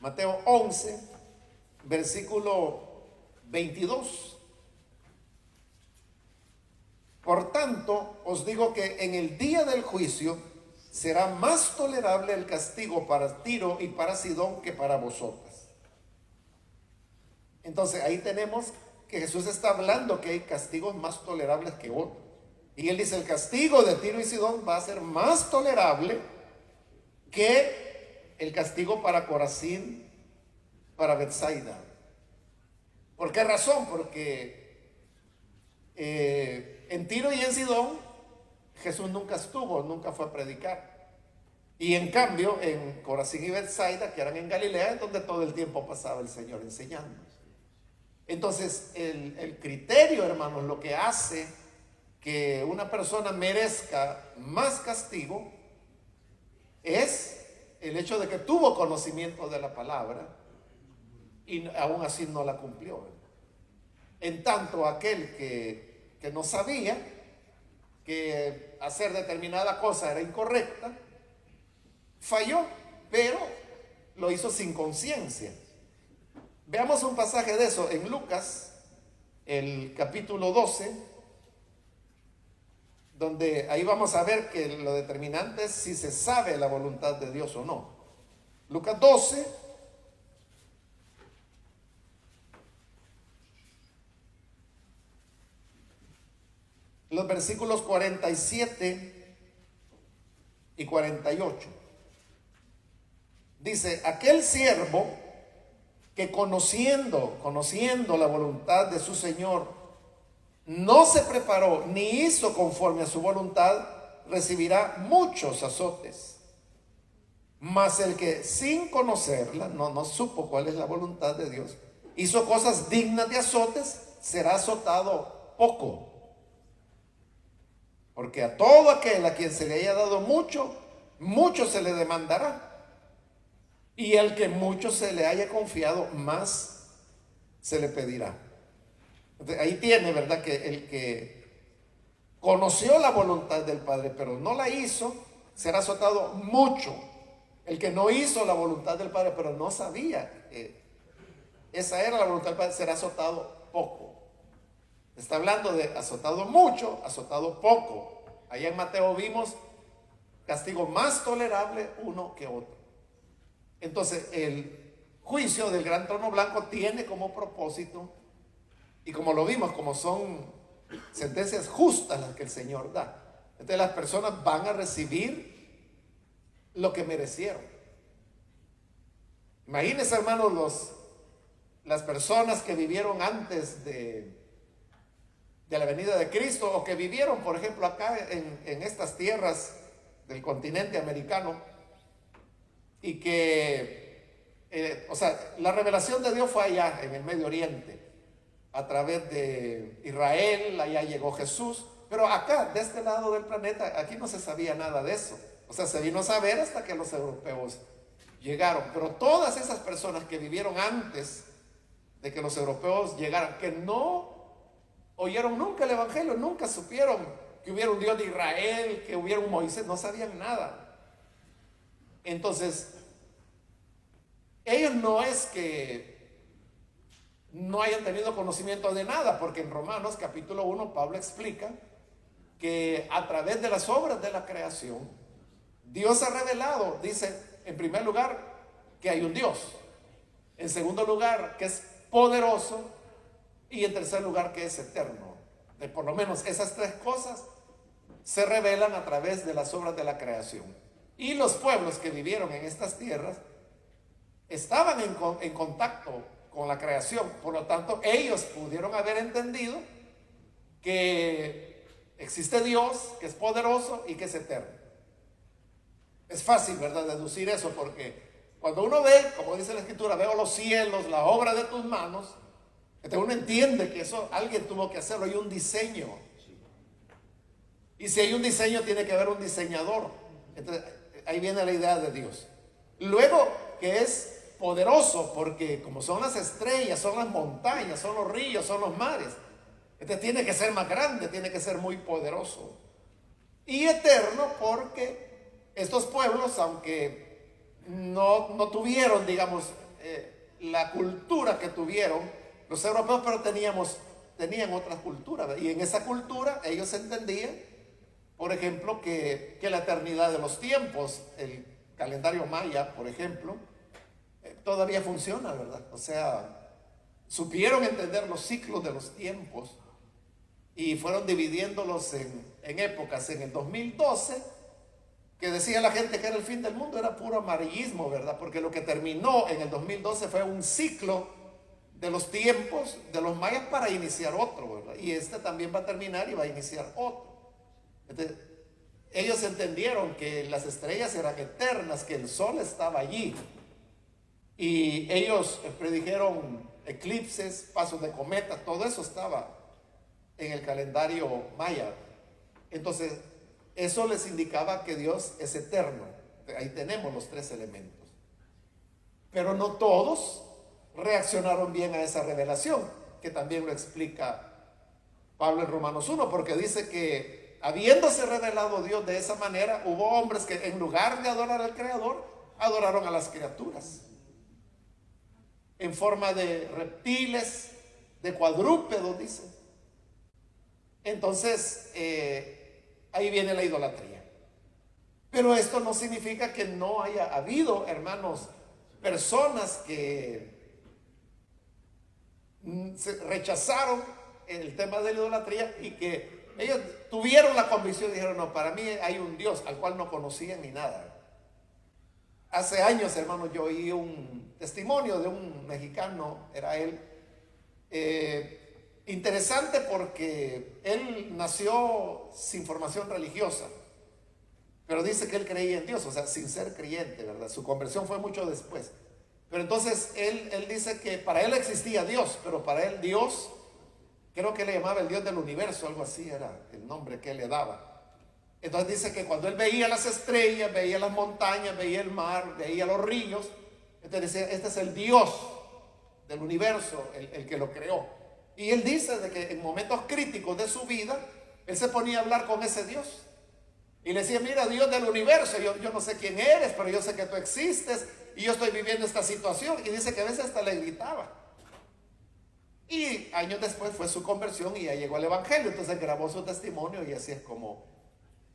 Mateo 11, versículo 22. Por tanto, os digo que en el día del juicio será más tolerable el castigo para Tiro y para Sidón que para vosotras. Entonces ahí tenemos que Jesús está hablando que hay castigos más tolerables que otros. Y él dice, el castigo de Tiro y Sidón va a ser más tolerable que el castigo para Corazín, para Betsaida. ¿Por qué razón? Porque en Tiro y en Sidón Jesús nunca estuvo, nunca fue a predicar. Y en cambio en Corazín y Betsaida, que eran en Galilea, es donde todo el tiempo pasaba el Señor enseñando. Entonces el criterio, hermanos, lo que hace que una persona merezca más castigo es el hecho de que tuvo conocimiento de la palabra y aún así no la cumplió. En tanto aquel que no sabía que hacer determinada cosa era incorrecta, falló, pero lo hizo sin conciencia. Veamos un pasaje de eso en Lucas, el capítulo 12, donde ahí vamos a ver que lo determinante es si se sabe la voluntad de Dios o no. Lucas 12, los versículos 47 y 48. Dice, aquel siervo que conociendo la voluntad de su Señor, no se preparó ni hizo conforme a su voluntad, recibirá muchos azotes. Mas el que sin conocerla, no supo cuál es la voluntad de Dios, hizo cosas dignas de azotes, será azotado poco. Porque a todo aquel a quien se le haya dado mucho, mucho se le demandará. y el que mucho se le haya confiado, más se le pedirá. Entonces, ahí tiene, ¿verdad?, que el que conoció la voluntad del Padre, pero no la hizo, será azotado mucho. El que no hizo la voluntad del Padre, pero no sabía que esa era la voluntad del Padre, será azotado poco. Está hablando de azotado mucho, azotado poco. Allá en Mateo vimos castigo más tolerable uno que otro. Entonces, el juicio del gran trono blanco tiene como propósito, y como lo vimos, como son sentencias justas las que el Señor da, entonces las personas van a recibir lo que merecieron. Imagínense, hermanos, las personas que vivieron antes de la venida de Cristo, o que vivieron, por ejemplo, acá en estas tierras del continente americano, y que, o sea, la revelación de Dios fue allá en el Medio Oriente, a través de Israel, allá llegó Jesús, pero acá, de este lado del planeta, aquí no se sabía nada de eso. O sea, se vino a saber hasta que los europeos llegaron. Pero todas esas personas que vivieron antes de que los europeos llegaran, que no oyeron nunca el Evangelio, nunca supieron que hubiera un Dios de Israel, que hubiera un Moisés, no sabían nada. Entonces, ellos no es que no hayan tenido conocimiento de nada, porque en Romanos capítulo 1 Pablo explica que a través de las obras de la creación Dios ha revelado, dice, en primer lugar, que hay un Dios, en segundo lugar, que es poderoso, y en tercer lugar, que es eterno. Por lo menos esas tres cosas se revelan a través de las obras de la creación. Y los pueblos que vivieron en estas tierras estaban en contacto con la creación, por lo tanto ellos pudieron haber entendido que existe Dios, que es poderoso y que es eterno. Es fácil, ¿verdad?, deducir eso, porque cuando uno ve, como dice la Escritura, veo los cielos, la obra de tus manos, entonces uno entiende que eso alguien tuvo que hacerlo, hay un diseño. Y si hay un diseño, tiene que haber un diseñador. Entonces ahí viene la idea de Dios. Luego, que es poderoso, porque como son las estrellas, son las montañas, son los ríos, son los mares, entonces tiene que ser más grande, tiene que ser muy poderoso. Y eterno, porque estos pueblos, aunque no tuvieron, digamos, la cultura que tuvieron los europeos, pero tenían otra cultura, y en esa cultura ellos entendían, por ejemplo, que la eternidad de los tiempos, el calendario maya, por ejemplo, todavía funciona, ¿verdad? O sea, supieron entender los ciclos de los tiempos y fueron dividiéndolos en épocas. En el 2012, que decía la gente que era el fin del mundo, era puro amarillismo, ¿verdad? Porque lo que terminó en el 2012 fue un ciclo de los tiempos de los mayas para iniciar otro, ¿verdad? Y este también va a terminar y va a iniciar otro. Entonces, ellos entendieron que las estrellas eran eternas, que el sol estaba allí. Y ellos predijeron eclipses, pasos de cometas, todo eso estaba en el calendario maya. Entonces, eso les indicaba que Dios es eterno. Ahí tenemos los tres elementos. Pero no todos reaccionaron bien a esa revelación, que también lo explica Pablo en Romanos 1, porque dice que habiéndose revelado Dios de esa manera, hubo hombres que en lugar de adorar al Creador, adoraron a las criaturas, en forma de reptiles, de cuadrúpedos, dice. Entonces, ahí viene la idolatría. Pero esto no significa que no haya habido, hermanos, personas que rechazaron el tema de la idolatría y que ellos tuvieron la convicción y dijeron, no, para mí hay un Dios al cual no conocían ni nada. Hace años, hermanos, yo oí un testimonio de un mexicano, era él, interesante porque él nació sin formación religiosa, pero dice que él creía en Dios, o sea, sin ser creyente, ¿verdad? Su conversión fue mucho después. Pero entonces él dice que para él existía Dios, pero para él Dios, creo que le llamaba el Dios del universo, algo así era el nombre que él le daba. Entonces dice que cuando él veía las estrellas, veía las montañas, veía el mar, veía los ríos, Entonces decía, este es el Dios del universo, el que lo creó. Y él dice de que en momentos críticos de su vida, él se ponía a hablar con ese Dios. Y le decía, mira, Dios del universo, yo no sé quién eres, pero yo sé que tú existes y yo estoy viviendo esta situación. Y dice que a veces hasta le gritaba. Y años después fue su conversión y ya llegó al evangelio. Entonces grabó su testimonio y así es como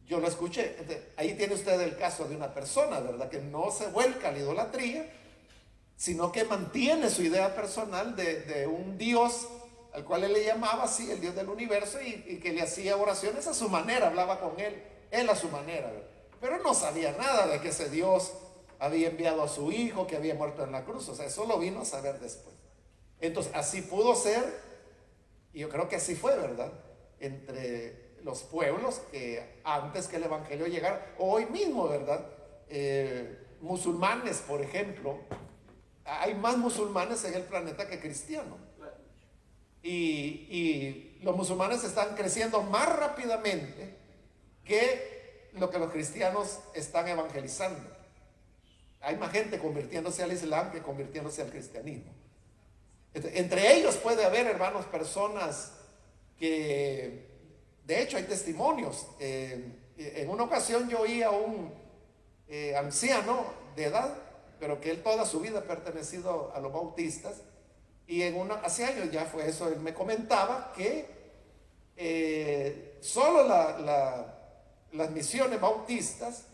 yo lo escuché. Entonces, ahí tiene usted el caso de una persona, ¿verdad? Que no se vuelca a la idolatría, sino que mantiene su idea personal de un Dios al cual él le llamaba así, el Dios del universo, y que le hacía oraciones a su manera, hablaba con él a su manera, ¿verdad? Pero no sabía nada de que ese Dios había enviado a su hijo, que había muerto en la cruz. O sea, eso lo vino a saber después. Entonces, así pudo ser, y yo creo que así fue, ¿verdad? Entre los pueblos que antes que el evangelio llegara, o hoy mismo, ¿verdad? Musulmanes, por ejemplo, hay más musulmanes en el planeta que cristianos. Y los musulmanes están creciendo más rápidamente que lo que los cristianos están evangelizando. Hay más gente convirtiéndose al Islam que convirtiéndose al cristianismo. Entre ellos puede haber, hermanos, personas que, de hecho, hay testimonios. En una ocasión yo oí a un anciano de edad, pero que él toda su vida ha pertenecido a los bautistas, y hace años ya fue eso, él me comentaba que solo las misiones bautistas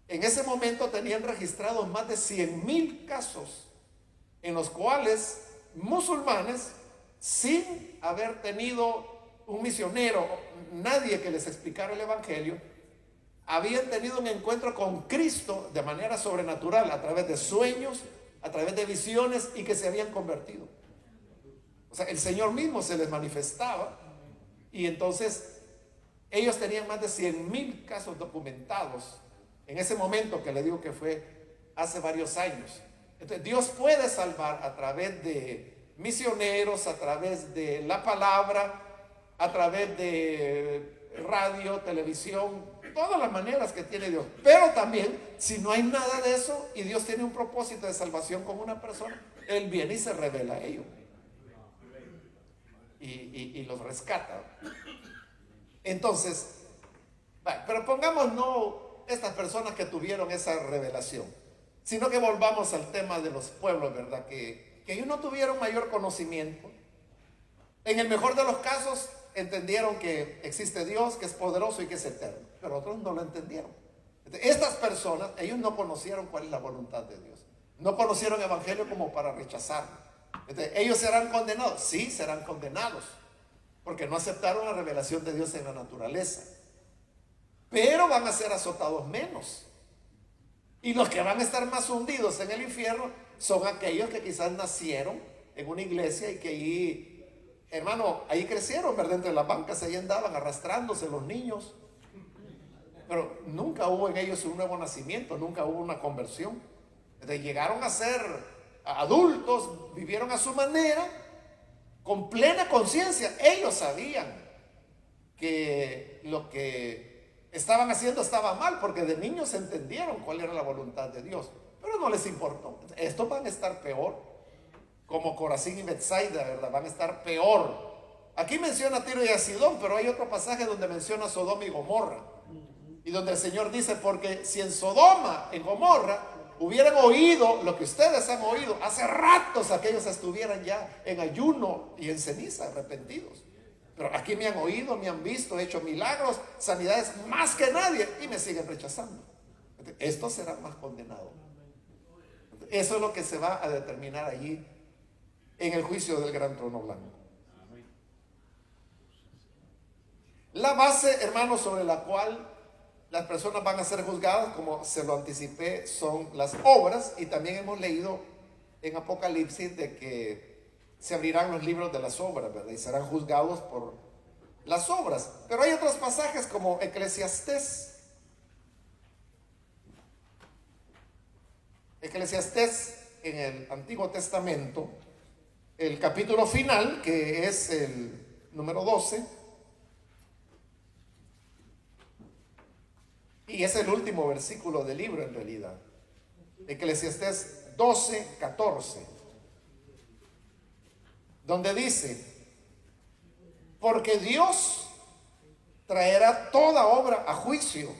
en ese momento tenían registrados más de 100,000 casos en los cuales musulmanes, sin haber tenido un misionero, nadie que les explicara el evangelio, habían tenido un encuentro con Cristo de manera sobrenatural, a través de sueños, a través de visiones, y que se habían convertido. O sea, el Señor mismo se les manifestaba, y entonces ellos tenían más de 100,000 casos documentados en ese momento, que le digo que fue hace varios años. Entonces, Dios puede salvar a través de misioneros, a través de la palabra, a través de radio, televisión, todas las maneras que tiene Dios. Pero también, si no hay nada de eso y Dios tiene un propósito de salvación con una persona, Él viene y se revela a ellos y los rescata. Entonces, pero pongamos no estas personas que tuvieron esa revelación, sino que volvamos al tema de los pueblos, ¿verdad? Que ellos no tuvieron mayor conocimiento. En el mejor de los casos entendieron que existe Dios, que es poderoso y que es eterno, pero otros no lo entendieron. Estas personas, ellos no conocieron cuál es la voluntad de Dios, no conocieron el evangelio como para rechazarlo. Ellos serán condenados, sí, serán condenados, porque no aceptaron la revelación de Dios en la naturaleza, pero van a ser azotados menos. Y los que van a estar más hundidos en el infierno son aquellos que quizás nacieron en una iglesia y que ahí, hermano, ahí crecieron, ¿verdad? Entre las bancas, ahí andaban arrastrándose los niños. Pero nunca hubo en ellos un nuevo nacimiento, nunca hubo una conversión. Entonces, llegaron a ser adultos, vivieron a su manera, con plena conciencia. Ellos sabían que lo que estaban haciendo estaba mal, porque de niños entendieron cuál era la voluntad de Dios, pero no les importó. Estos van a estar peor, como Corazín y Betsaida, ¿verdad? Van a estar peor. Aquí menciona Tiro y a Sidón, pero hay otro pasaje donde menciona Sodoma y Gomorra, y donde el Señor dice, porque si en Sodoma, en Gomorra, hubieran oído lo que ustedes han oído, hace ratos aquellos estuvieran ya en ayuno y en ceniza, arrepentidos. Pero aquí me han oído, me han visto, he hecho milagros, sanidades más que nadie, y me siguen rechazando. Estos serán más condenados. Eso es lo que se va a determinar allí en el juicio del gran trono blanco. La base, hermanos, sobre la cual las personas van a ser juzgadas, como se lo anticipé, son las obras. Y también hemos leído en Apocalipsis de que se abrirán los libros de las obras, ¿verdad? Y serán juzgados por las obras. Pero hay otros pasajes como Eclesiastés. Eclesiastés en el Antiguo Testamento, el capítulo final, que es el número 12, y es el último versículo del libro en realidad. Eclesiastés 12:14, donde dice: porque Dios traerá toda obra a juicio,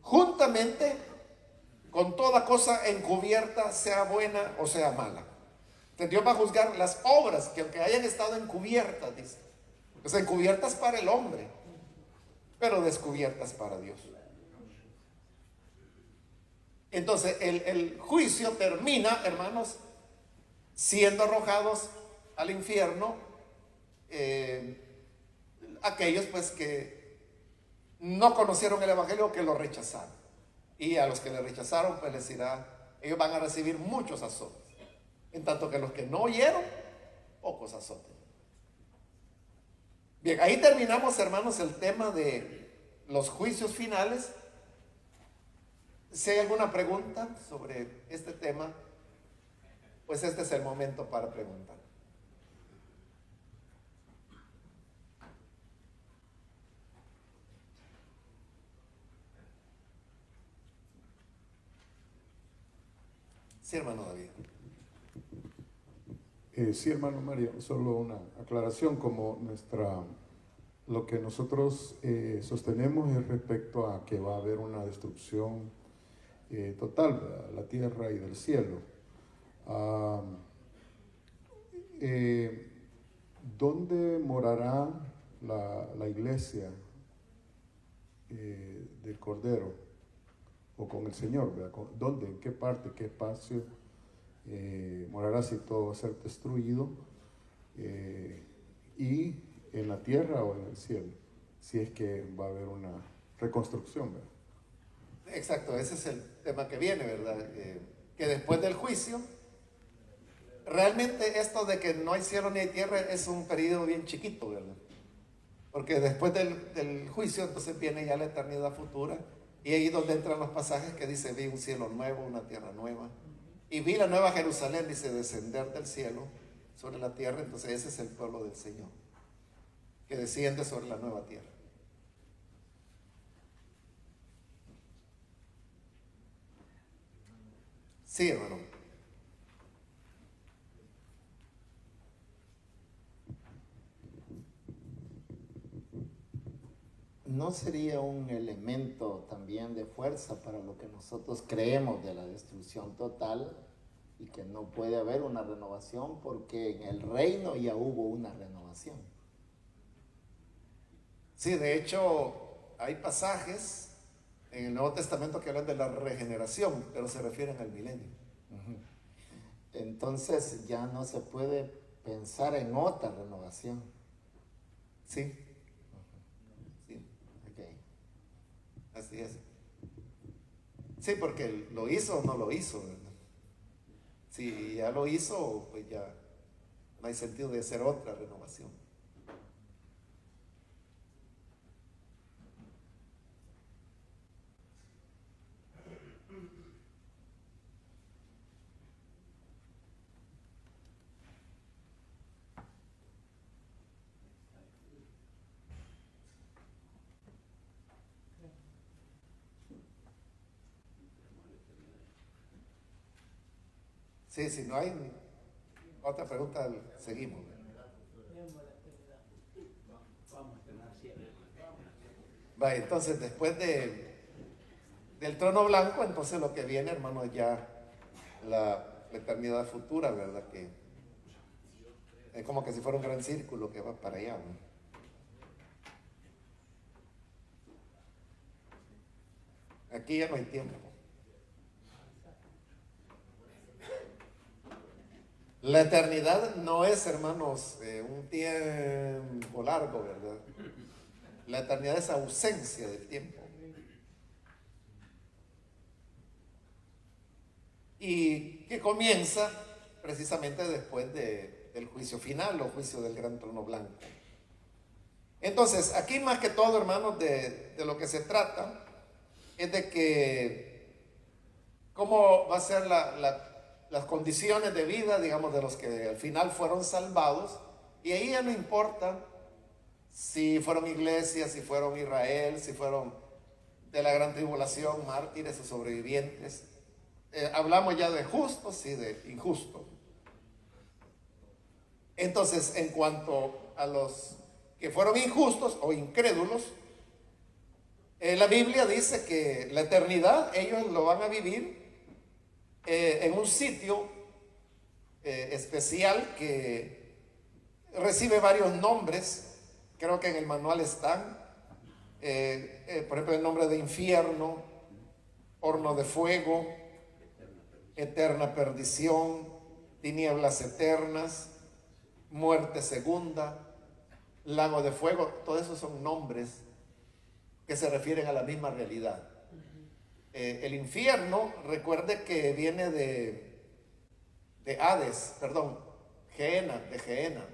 juntamente con toda cosa encubierta, sea buena o sea mala. Entonces Dios va a juzgar las obras que, aunque hayan estado encubiertas, dice, pues encubiertas para el hombre, pero descubiertas para Dios. Entonces el juicio termina, hermanos, siendo arrojados al infierno aquellos pues que no conocieron el evangelio o que lo rechazaron. Y a los que le rechazaron pues les irá, ellos van a recibir muchos azotes, en tanto que los que no oyeron, pocos azotes. Bien, ahí terminamos, hermanos, el tema de los juicios finales. Si hay alguna pregunta sobre este tema, pues este es el momento para preguntar. Sí, hermano David. Sí, hermano Mario, solo una aclaración, como lo que nosotros sostenemos es respecto a que va a haber una destrucción total, ¿verdad?, de la tierra y del cielo. ¿Dónde morará la iglesia del Cordero o con el Señor, ¿verdad? ¿Dónde? ¿En qué parte? ¿Qué espacio morará si todo va a ser destruido? Y en la tierra o en el cielo, si es que va a haber una reconstrucción, ¿verdad? Exacto, ese es el tema que viene, ¿verdad? Que después del juicio, realmente esto de que no hay cielo ni hay tierra es un periodo bien chiquito, ¿verdad? Porque después del juicio entonces viene ya la eternidad futura, y ahí donde entran los pasajes que dice: vi un cielo nuevo, una tierra nueva, y vi la nueva Jerusalén, dice, descender del cielo sobre la tierra. Entonces ese es el pueblo del Señor, que desciende sobre la nueva tierra. Sí, hermano. ¿No sería un elemento también de fuerza para lo que nosotros creemos de la destrucción total y que no puede haber una renovación, porque en el reino ya hubo una renovación? Sí, de hecho hay pasajes en el Nuevo Testamento que hablan de la regeneración, pero se refieren al milenio. Entonces ya no se puede pensar en otra renovación. Sí, sí, Okay. así es. Sí, porque lo hizo o no lo hizo, ¿verdad? Si ya lo hizo, pues ya no hay sentido de hacer otra renovación. Sí, si no hay otra pregunta, seguimos. Va, entonces después del trono blanco, entonces lo que viene, hermano, ya la eternidad futura, ¿verdad? Que es como que si fuera un gran círculo que va para allá, ¿no? Aquí ya no hay tiempo. La eternidad no es, hermanos, un tiempo largo, ¿verdad? La eternidad es ausencia del tiempo. Y que comienza precisamente después del juicio final o juicio del gran trono blanco. Entonces, aquí más que todo, hermanos, de lo que se trata es de que cómo va a ser las condiciones de vida, digamos, de los que al final fueron salvados. Y ahí ya no importa si fueron iglesias, si fueron Israel, si fueron de la gran tribulación, mártires o sobrevivientes. hablamos ya de justos y de injustos. Entonces, en cuanto a los que fueron injustos o incrédulos, la Biblia dice que la eternidad ellos lo van a vivir en un sitio especial que recibe varios nombres. Creo que en el manual están, por ejemplo, el nombre de infierno, horno de fuego, eterna perdición, tinieblas eternas, muerte segunda, lago de fuego. Todos esos son nombres que se refieren a la misma realidad. El infierno, recuerde que viene de Hades, perdón, Gehenna, de Gehenna,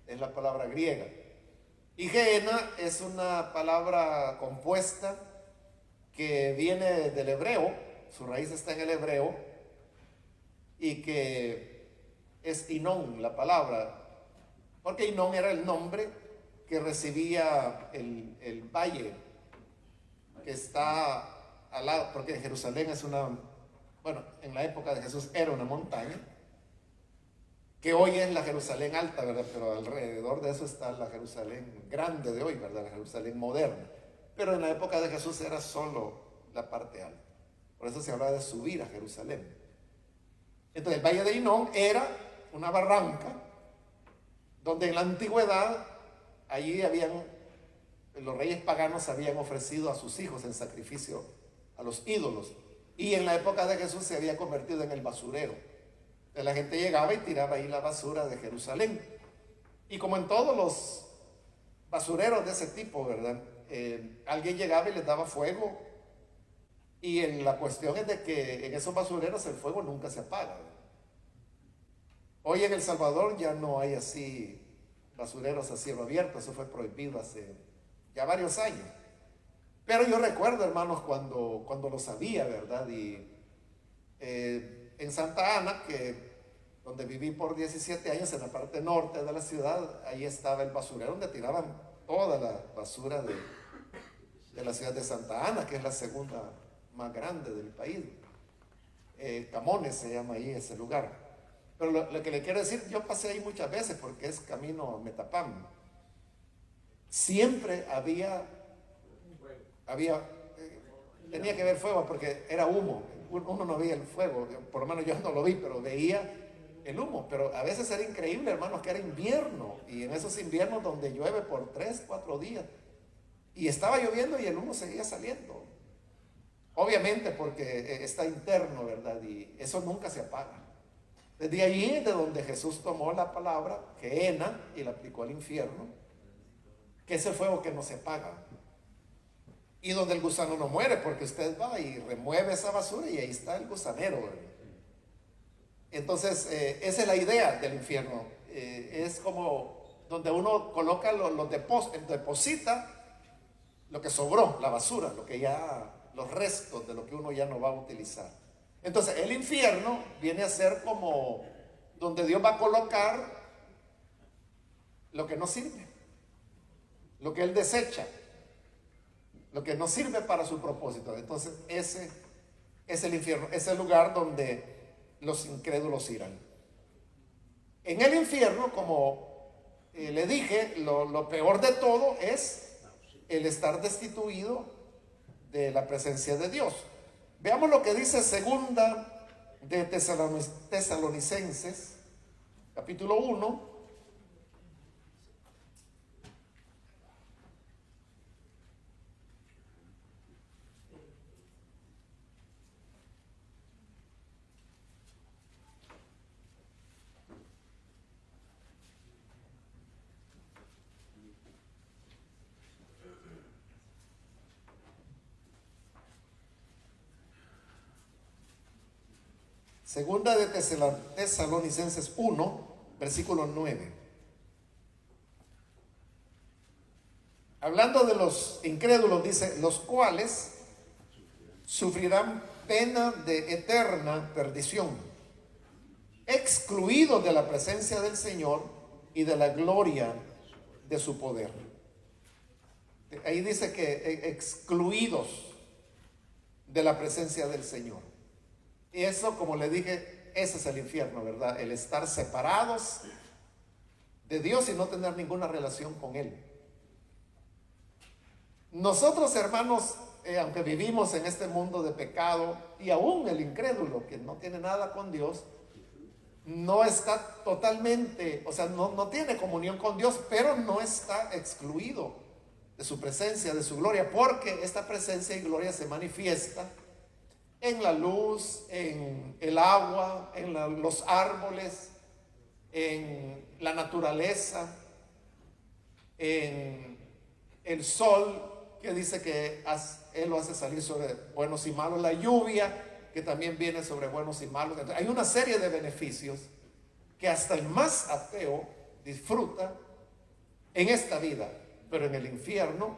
es la palabra griega. Y Gehenna es una palabra compuesta que viene del hebreo, su raíz está en el hebreo, y que es Inón la palabra, porque Inón era el nombre que recibía el valle que está al lado, porque Jerusalén es bueno, en la época de Jesús era una montaña, que hoy es la Jerusalén alta, ¿verdad? Pero alrededor de eso está la Jerusalén grande de hoy, ¿verdad? La Jerusalén moderna. Pero en la época de Jesús era solo la parte alta. Por eso se habla de subir a Jerusalén. Entonces el valle de Hinón era una barranca donde en la antigüedad allí los reyes paganos habían ofrecido a sus hijos en sacrificio a los ídolos. Y en la época de Jesús se había convertido en el basurero. La gente llegaba y tiraba ahí la basura de Jerusalén. Y como en todos los basureros de ese tipo, ¿verdad? Alguien llegaba y les daba fuego. Y la cuestión es de que en esos basureros el fuego nunca se apaga, ¿verdad? Hoy en El Salvador ya no hay así basureros a cielo abierto. Eso fue prohibido hace ya varios años. Pero yo recuerdo, hermanos, cuando lo sabía, ¿verdad? Y en Santa Ana, donde viví por 17 años, en la parte norte de la ciudad, ahí estaba el basurero donde tiraban toda la basura de la ciudad de Santa Ana, que es la segunda más grande del país. Camones se llama ahí ese lugar. Pero lo que le quiero decir, yo pasé ahí muchas veces porque es camino a Metapán. Siempre tenía que ver fuego porque era humo. Uno no veía el fuego, por lo menos yo no lo vi, pero veía el humo. Pero a veces era increíble, hermanos, que era invierno, y en esos inviernos donde llueve por 3, 4 días, y estaba lloviendo y el humo seguía saliendo. Obviamente porque está interno, ¿verdad? Y eso nunca se apaga. Desde allí es de donde Jesús tomó la palabra Gehenna y la aplicó al infierno, que es el fuego que no se apaga. Y donde el gusano no muere, porque usted va y remueve esa basura y ahí está el gusanero, ¿verdad? Entonces, esa es la idea del infierno. Es como donde uno coloca deposita lo que sobró, la basura, los restos de lo que uno ya no va a utilizar. Entonces, el infierno viene a ser como donde Dios va a colocar lo que no sirve, lo que Él desecha, lo que no sirve para su propósito. Entonces ese es el infierno, es el lugar donde los incrédulos irán. En el infierno, como le dije, lo peor de todo es el estar destituido de la presencia de Dios. Veamos lo que dice segunda de Tesalonicenses, capítulo 1. Segunda de Tesalonicenses 1, versículo 9. Hablando de los incrédulos, dice, los cuales sufrirán pena de eterna perdición, excluidos de la presencia del Señor y de la gloria de su poder. Ahí dice que excluidos de la presencia del Señor. Y eso, como le dije, ese es el infierno, ¿verdad? El estar separados de Dios y no tener ninguna relación con Él. Nosotros, hermanos, aunque vivimos en este mundo de pecado, y aún el incrédulo que no tiene nada con Dios, no está totalmente, o sea, no tiene comunión con Dios, pero no está excluido de su presencia, de su gloria, porque esta presencia y gloria se manifiesta en la luz, en el agua, en los árboles, en la naturaleza, en el sol, que dice que Él lo hace salir sobre buenos y malos, la lluvia, que también viene sobre buenos y malos. Entonces, hay una serie de beneficios que hasta el más ateo disfruta en esta vida, pero en el infierno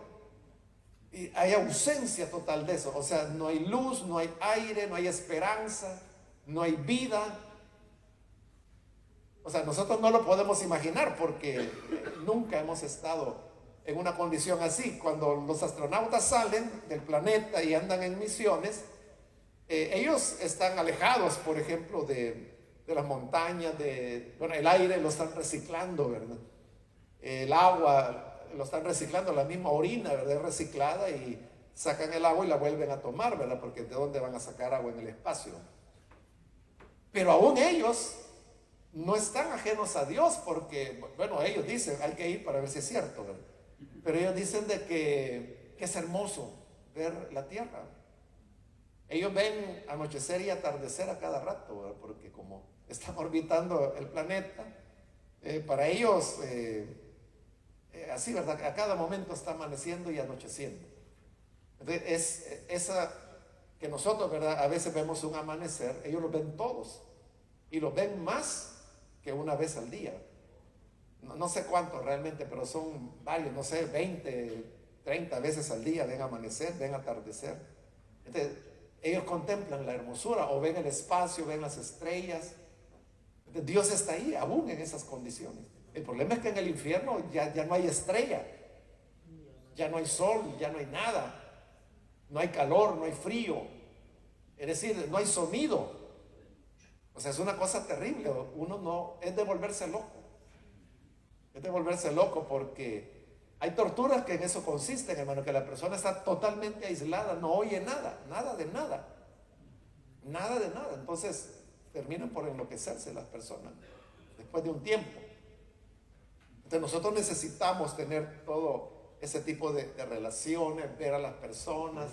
hay ausencia total de eso. O sea, no hay luz, no hay aire, no hay esperanza, no hay vida. O sea, nosotros no lo podemos imaginar porque nunca hemos estado en una condición así. Cuando los astronautas salen del planeta y andan en misiones, ellos están alejados, por ejemplo, de las montañas, bueno, el aire lo están reciclando, ¿verdad? El agua lo están reciclando, la misma orina, ¿verdad? Es reciclada y sacan el agua y la vuelven a tomar, ¿verdad? Porque ¿de dónde van a sacar agua en el espacio? Pero aún ellos no están ajenos a Dios porque, bueno, ellos dicen, hay que ir para ver si es cierto, ¿verdad? Pero ellos dicen de que es hermoso ver la tierra. Ellos ven anochecer y atardecer a cada rato, ¿verdad? Porque como están orbitando el planeta, para ellos, así, ¿verdad? A cada momento está amaneciendo y anocheciendo. Entonces, es esa que nosotros, ¿verdad? A veces vemos un amanecer, ellos lo ven todos y lo ven más que una vez al día. No sé cuántos realmente, pero son varios, no sé, 20, 30 veces al día ven amanecer, ven atardecer. Entonces, ellos contemplan la hermosura o ven el espacio, ven las estrellas. Entonces, Dios está ahí, aún en esas condiciones. El problema es que en el infierno ya no hay estrella, ya no hay sol, ya no hay nada. No hay calor, no hay frío. Es decir, no hay sonido. O sea, es una cosa terrible. Uno no, es de volverse loco. Es de volverse loco porque hay torturas que en eso consisten, hermano, que la persona está totalmente aislada, no oye nada, nada de nada. Nada de nada. Entonces terminan por enloquecerse las personas después de un tiempo. Entonces nosotros necesitamos tener todo ese tipo de relaciones, ver a las personas,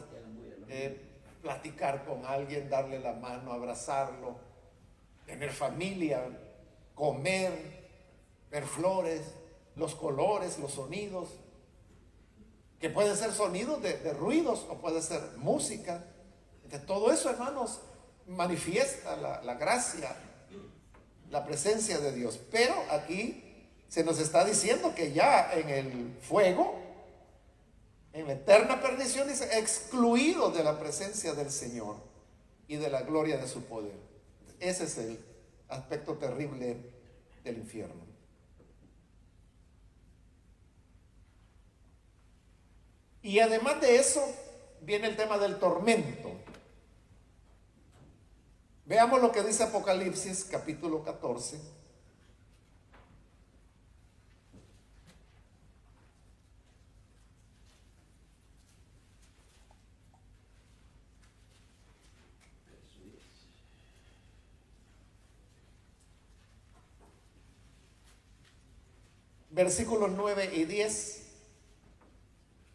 platicar con alguien, darle la mano, abrazarlo, tener familia, comer, ver flores, los colores, los sonidos, que pueden ser sonidos de ruidos o puede ser música. De todo eso, hermanos, manifiesta la gracia, la presencia de Dios. Pero aquí se nos está diciendo que ya en el fuego, en la eterna perdición, dice, excluido de la presencia del Señor y de la gloria de su poder. Ese es el aspecto terrible del infierno. Y además de eso, viene el tema del tormento. Veamos lo que dice Apocalipsis, capítulo 14. Versículos 9 y 10.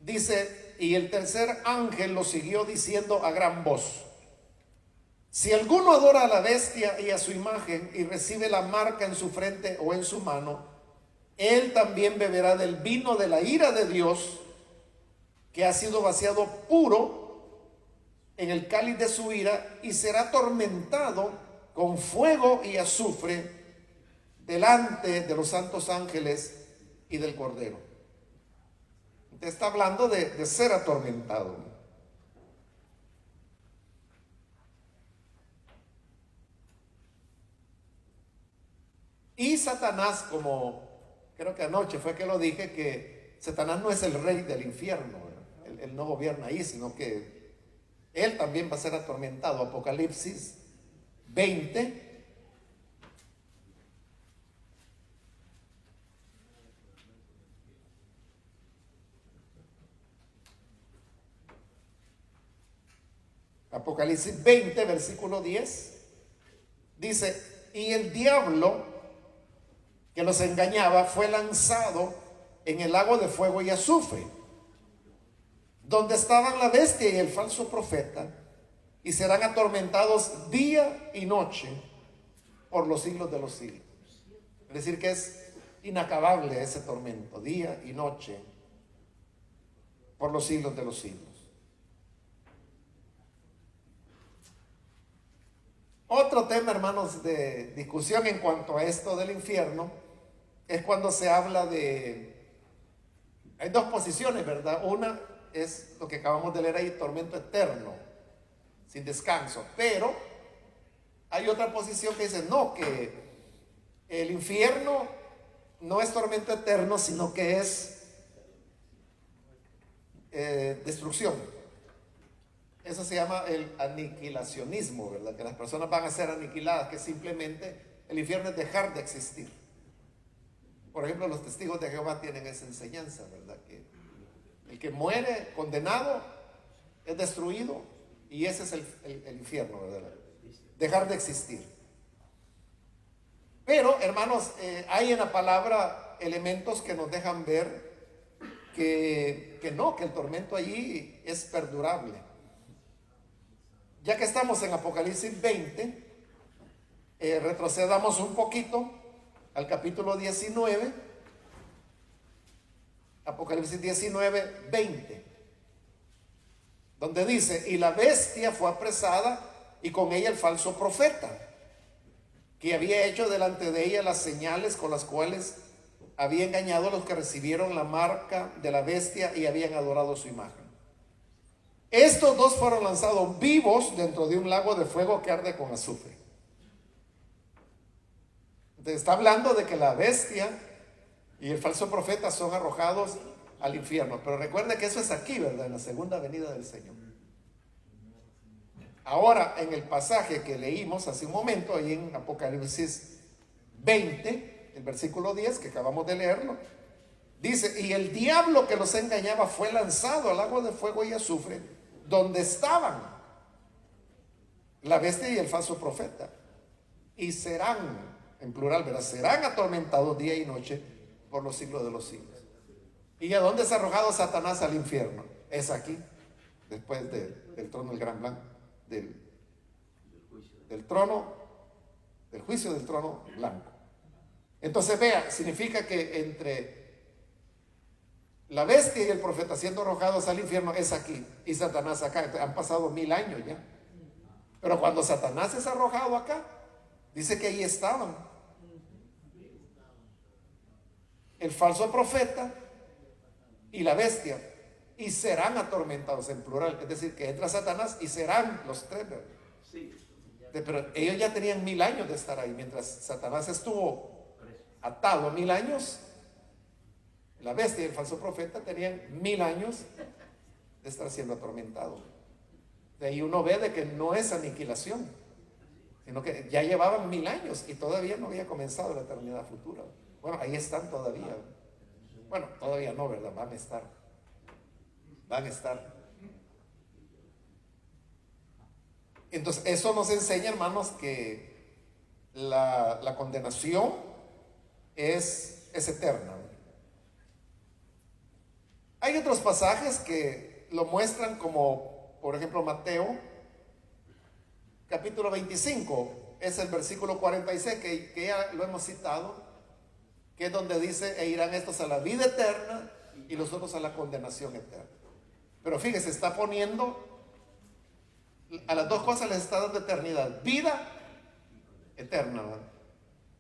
Dice, y el tercer ángel lo siguió diciendo a gran voz: si alguno adora a la bestia y a su imagen y recibe la marca en su frente o en su mano, él también beberá del vino de la ira de Dios, que ha sido vaciado puro en el cáliz de su ira, y será atormentado con fuego y azufre delante de los santos ángeles y del Cordero. Está hablando de ser atormentado. Y Satanás, como creo que anoche fue que lo dije, que Satanás no es el rey del infierno, él no gobierna ahí, sino que él también va a ser atormentado. Apocalipsis 20. Apocalipsis 20, versículo 10, dice, y el diablo que los engañaba fue lanzado en el lago de fuego y azufre, donde estaban la bestia y el falso profeta, y serán atormentados día y noche por los siglos de los siglos. Es decir, que es inacabable ese tormento, día y noche, por los siglos de los siglos. Otro tema, hermanos, de discusión en cuanto a esto del infierno es cuando se habla de... Hay dos posiciones, ¿verdad? Una es lo que acabamos de leer ahí, tormento eterno, sin descanso. Pero hay otra posición que dice, no, que el infierno no es tormento eterno, sino que es destrucción. Eso se llama el aniquilacionismo, ¿verdad? Que las personas van a ser aniquiladas, que simplemente el infierno es dejar de existir. Por ejemplo, los testigos de Jehová tienen esa enseñanza, ¿verdad? Que el que muere condenado es destruido y ese es el infierno, ¿verdad? Dejar de existir. Pero, hermanos, hay en la palabra elementos que nos dejan ver que no, que el tormento allí es perdurable. Ya que estamos en Apocalipsis 20, retrocedamos un poquito al capítulo 19, Apocalipsis 19, 20, donde dice, y la bestia fue apresada y con ella el falso profeta, que había hecho delante de ella las señales con las cuales había engañado a los que recibieron la marca de la bestia y habían adorado su imagen. Estos dos fueron lanzados vivos dentro de un lago de fuego que arde con azufre. Entonces está hablando de que la bestia y el falso profeta son arrojados al infierno. Pero recuerde que eso es aquí, ¿verdad? En la segunda venida del Señor. Ahora, en el pasaje que leímos hace un momento, ahí en Apocalipsis 20, el versículo 10, que acabamos de leerlo, dice, y el diablo que los engañaba fue lanzado al lago de fuego y azufre, donde estaban la bestia y el falso profeta, y serán, en plural, ¿verdad? Serán atormentados día y noche por los siglos de los siglos. ¿Y a dónde es arrojado Satanás al infierno? Es aquí, después del trono del gran blanco, del trono, del juicio del trono blanco. Entonces vea, significa que entre la bestia y el profeta siendo arrojados al infierno es aquí y Satanás acá. Entonces, han pasado 1000 años ya. Pero cuando Satanás es arrojado acá, dice que ahí estaban el falso profeta y la bestia, y serán atormentados, en plural. Es decir, que entra Satanás y serán los tres, ¿verdad? Pero ellos ya tenían 1000 años de estar ahí. Mientras Satanás estuvo atado 1000 años, la bestia y el falso profeta tenían 1000 años de estar siendo atormentados. De ahí uno ve de que no es aniquilación, sino que ya llevaban 1000 años y todavía no había comenzado la eternidad futura. Bueno, ahí están todavía. Bueno, todavía no, ¿verdad? Van a estar. Van a estar. Entonces, eso nos enseña, hermanos, que la condenación es eterna. Hay otros pasajes que lo muestran, como por ejemplo Mateo capítulo 25, es el versículo 46 que ya lo hemos citado, que es donde dice, e irán estos a la vida eterna y los otros a la condenación eterna. Pero fíjese, está poniendo a las dos cosas, les está dando eternidad, vida eterna, ¿verdad?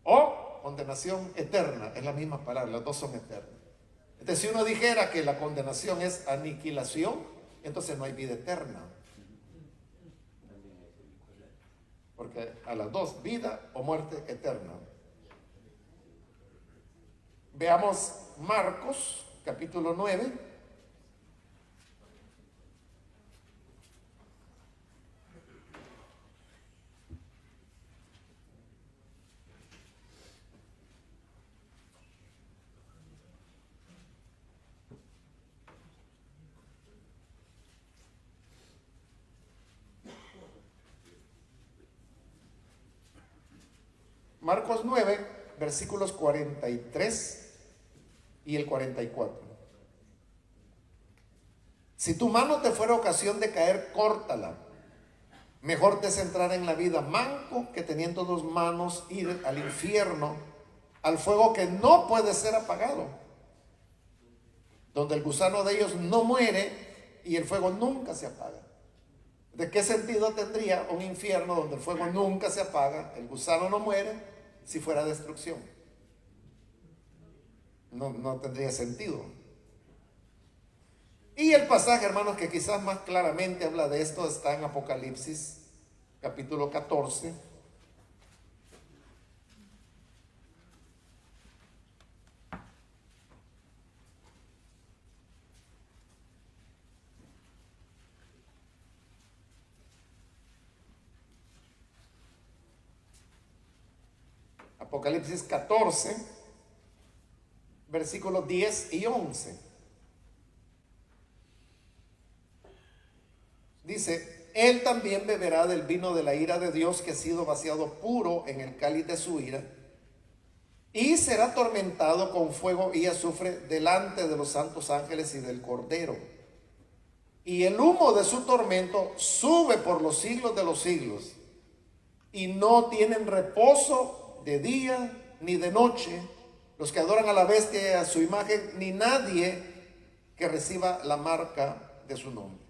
O condenación eterna, es la misma palabra, las dos son eternas. Entonces, si uno dijera que la condenación es aniquilación, entonces no hay vida eterna. Porque a las dos, vida o muerte eterna. Veamos Marcos, capítulo 9. Marcos 9, versículos 43 y el 44. Si tu mano te fuera ocasión de caer, córtala. Mejor te es entrar en la vida manco que teniendo dos manos ir al infierno, al fuego que no puede ser apagado, donde el gusano de ellos no muere y el fuego nunca se apaga. ¿De qué sentido tendría un infierno donde el fuego nunca se apaga, el gusano no muere, si fuera destrucción? No tendría sentido. Y el pasaje, hermanos, que quizás más claramente habla de esto está en Apocalipsis, capítulo 14. Apocalipsis 14, versículos 10 y 11. Dice: él también beberá del vino de la ira de Dios, que ha sido vaciado puro en el cáliz de su ira, y será atormentado con fuego y azufre delante de los santos ángeles y del Cordero. Y el humo de su tormento sube por los siglos de los siglos, y no tienen reposo de día ni de noche los que adoran a la bestia y a su imagen, ni nadie que reciba la marca de su nombre.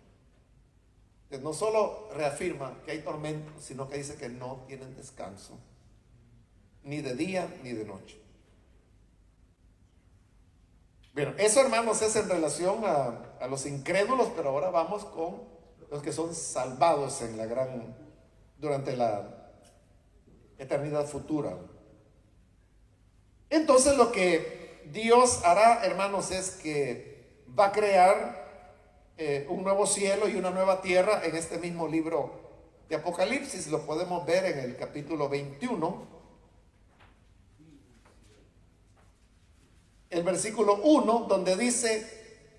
Entonces, no solo reafirma que hay tormento, sino que dice que no tienen descanso, ni de día ni de noche. Bueno, eso, hermanos, es en relación a los incrédulos, pero ahora vamos con los que son salvados en durante la eternidad futura. Entonces, lo que Dios hará, hermanos, es que va a crear un nuevo cielo y una nueva tierra en este mismo libro de Apocalipsis. Lo podemos ver en el capítulo 21, el versículo 1, donde dice: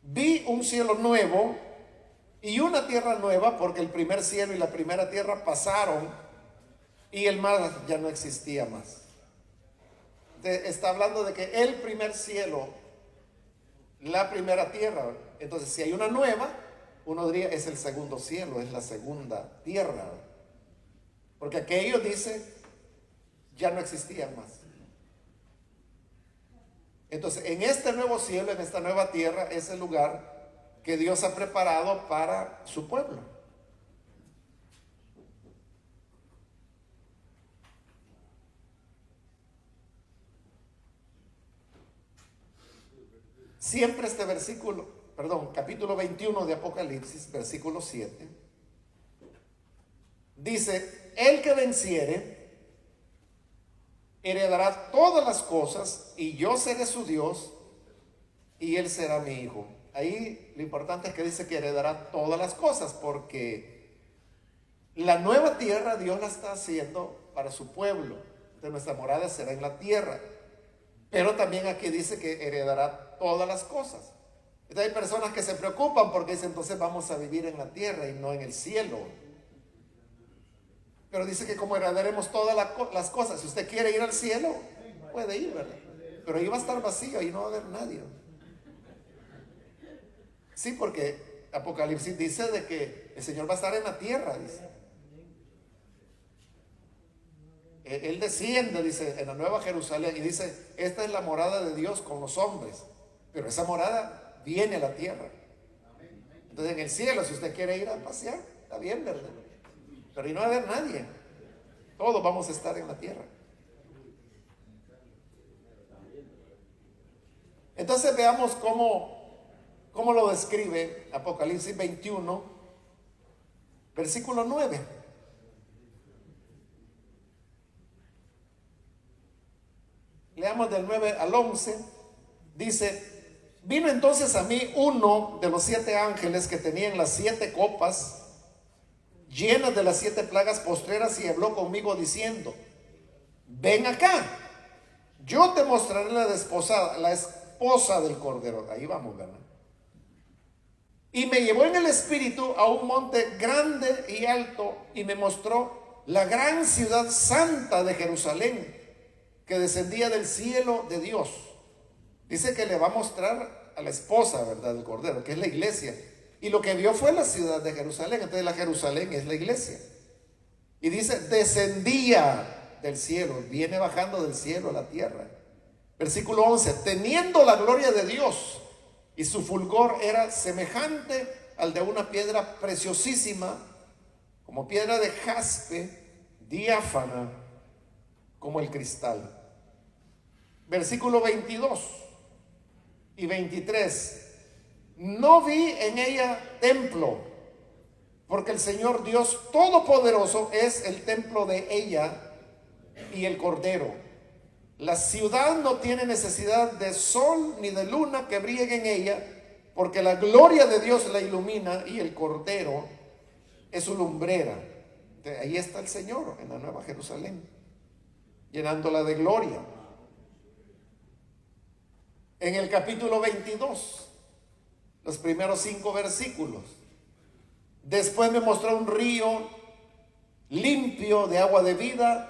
vi un cielo nuevo y una tierra nueva, porque el primer cielo y la primera tierra pasaron y el mar ya no existía más. Está hablando de que el primer cielo, la primera tierra. Entonces, si hay una nueva, uno diría es el segundo cielo, es la segunda tierra, porque aquello dice ya no existían más. Entonces, en este nuevo cielo, en esta nueva tierra, es el lugar que Dios ha preparado para su pueblo. Siempre este capítulo 21 de Apocalipsis, versículo 7, dice: el que venciere heredará todas las cosas, y yo seré su Dios, y él será mi hijo. Ahí lo importante es que dice que heredará todas las cosas, porque la nueva tierra Dios la está haciendo para su pueblo. Entonces, nuestra morada será en la tierra. Pero también aquí dice que heredará todas las cosas. Entonces hay personas que se preocupan porque dicen: entonces vamos a vivir en la tierra y no en el cielo. Pero dice que como heredaremos todas las cosas, si usted quiere ir al cielo, puede ir, ¿verdad? Pero ahí va a estar vacío y no va a haber nadie. Sí, porque Apocalipsis dice de que el Señor va a estar en la tierra, dice. Él desciende, dice, en la Nueva Jerusalén, y dice: esta es la morada de Dios con los hombres, pero esa morada viene a la tierra. Entonces, en el cielo, si usted quiere ir a pasear, está bien, ¿verdad? Pero ahí no va a haber nadie. Todos vamos a estar en la tierra. Entonces, veamos cómo lo describe Apocalipsis 21, versículo 9. Leamos del 9 al 11. Dice: vino entonces a mí uno de los 7 ángeles que tenían las 7 copas llenas de las 7 plagas postreras, y habló conmigo diciendo: ven acá, yo te mostraré la esposa del Cordero. Ahí vamos, ¿verdad? Y me llevó en el espíritu a un monte grande y alto, y me mostró la gran ciudad santa de Jerusalén, que descendía del cielo de Dios. Dice que le va a mostrar a la esposa, ¿verdad?, del Cordero, que es la iglesia. Y lo que vio fue la ciudad de Jerusalén. Entonces la Jerusalén es la iglesia. Y dice, descendía del cielo, viene bajando del cielo a la tierra. Versículo 11, teniendo la gloria de Dios, y su fulgor era semejante al de una piedra preciosísima, como piedra de jaspe, diáfana como el cristal. Versículo 22 y 23. No vi en ella templo, porque el Señor Dios Todopoderoso es el templo de ella y el Cordero. La ciudad no tiene necesidad de sol ni de luna que brillen en ella, porque la gloria de Dios la ilumina y el Cordero es su lumbrera. Ahí está el Señor en la Nueva Jerusalén, llenándola de gloria. En el capítulo 22, los primeros 5 versículos. Después me mostró un río limpio de agua de vida,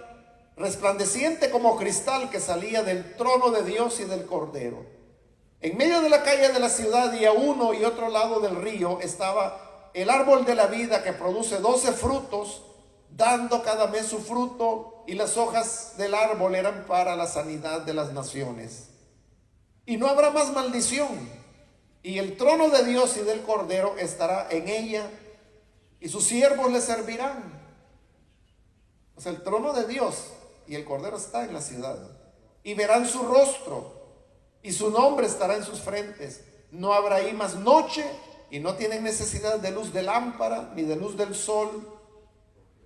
resplandeciente como cristal, que salía del trono de Dios y del Cordero. En medio de la calle de la ciudad y a uno y otro lado del río estaba el árbol de la vida, que produce 12 frutos, dando cada mes su fruto, y las hojas del árbol eran para la sanidad de las naciones. Y no habrá más maldición, y el trono de Dios y del Cordero estará en ella, y sus siervos le servirán. O sea, el trono de Dios y el Cordero está en la ciudad, y verán su rostro, y su nombre estará en sus frentes. No habrá ahí más noche, y no tienen necesidad de luz de lámpara ni de luz del sol,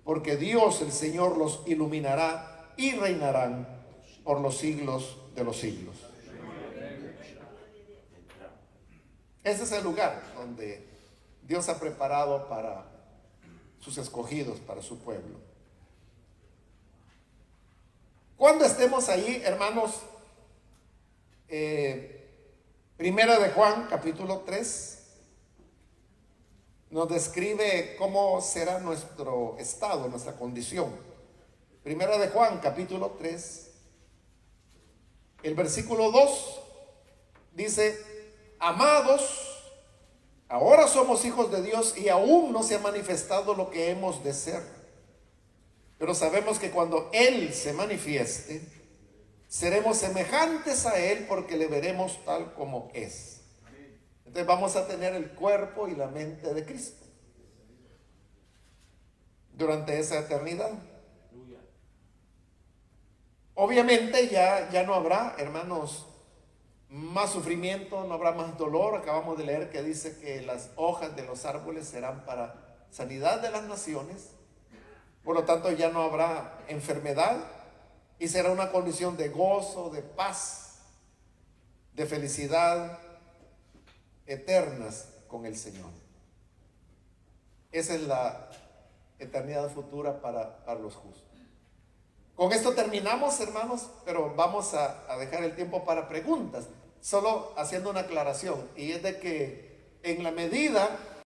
porque Dios el Señor los iluminará y reinarán por los siglos de los siglos. Ese es el lugar donde Dios ha preparado para sus escogidos, para su pueblo. Cuando estemos ahí, hermanos, Primera de Juan, capítulo 3, nos describe cómo será nuestro estado, nuestra condición. Primera de Juan, capítulo 3, el versículo 2 dice: amados, ahora somos hijos de Dios y aún no se ha manifestado lo que hemos de ser. Pero sabemos que cuando Él se manifieste, seremos semejantes a Él, porque le veremos tal como es. Entonces vamos a tener el cuerpo y la mente de Cristo durante esa eternidad. Obviamente ya no habrá, hermanos, más sufrimiento, no habrá más dolor. Acabamos de leer que dice que las hojas de los árboles serán para sanidad de las naciones. Por lo tanto, ya no habrá enfermedad, y será una condición de gozo, de paz, de felicidad eternas con el Señor. Esa es la eternidad futura para los justos. Con esto terminamos, hermanos, pero vamos a dejar el tiempo para preguntas, solo haciendo una aclaración, y es de que en la medida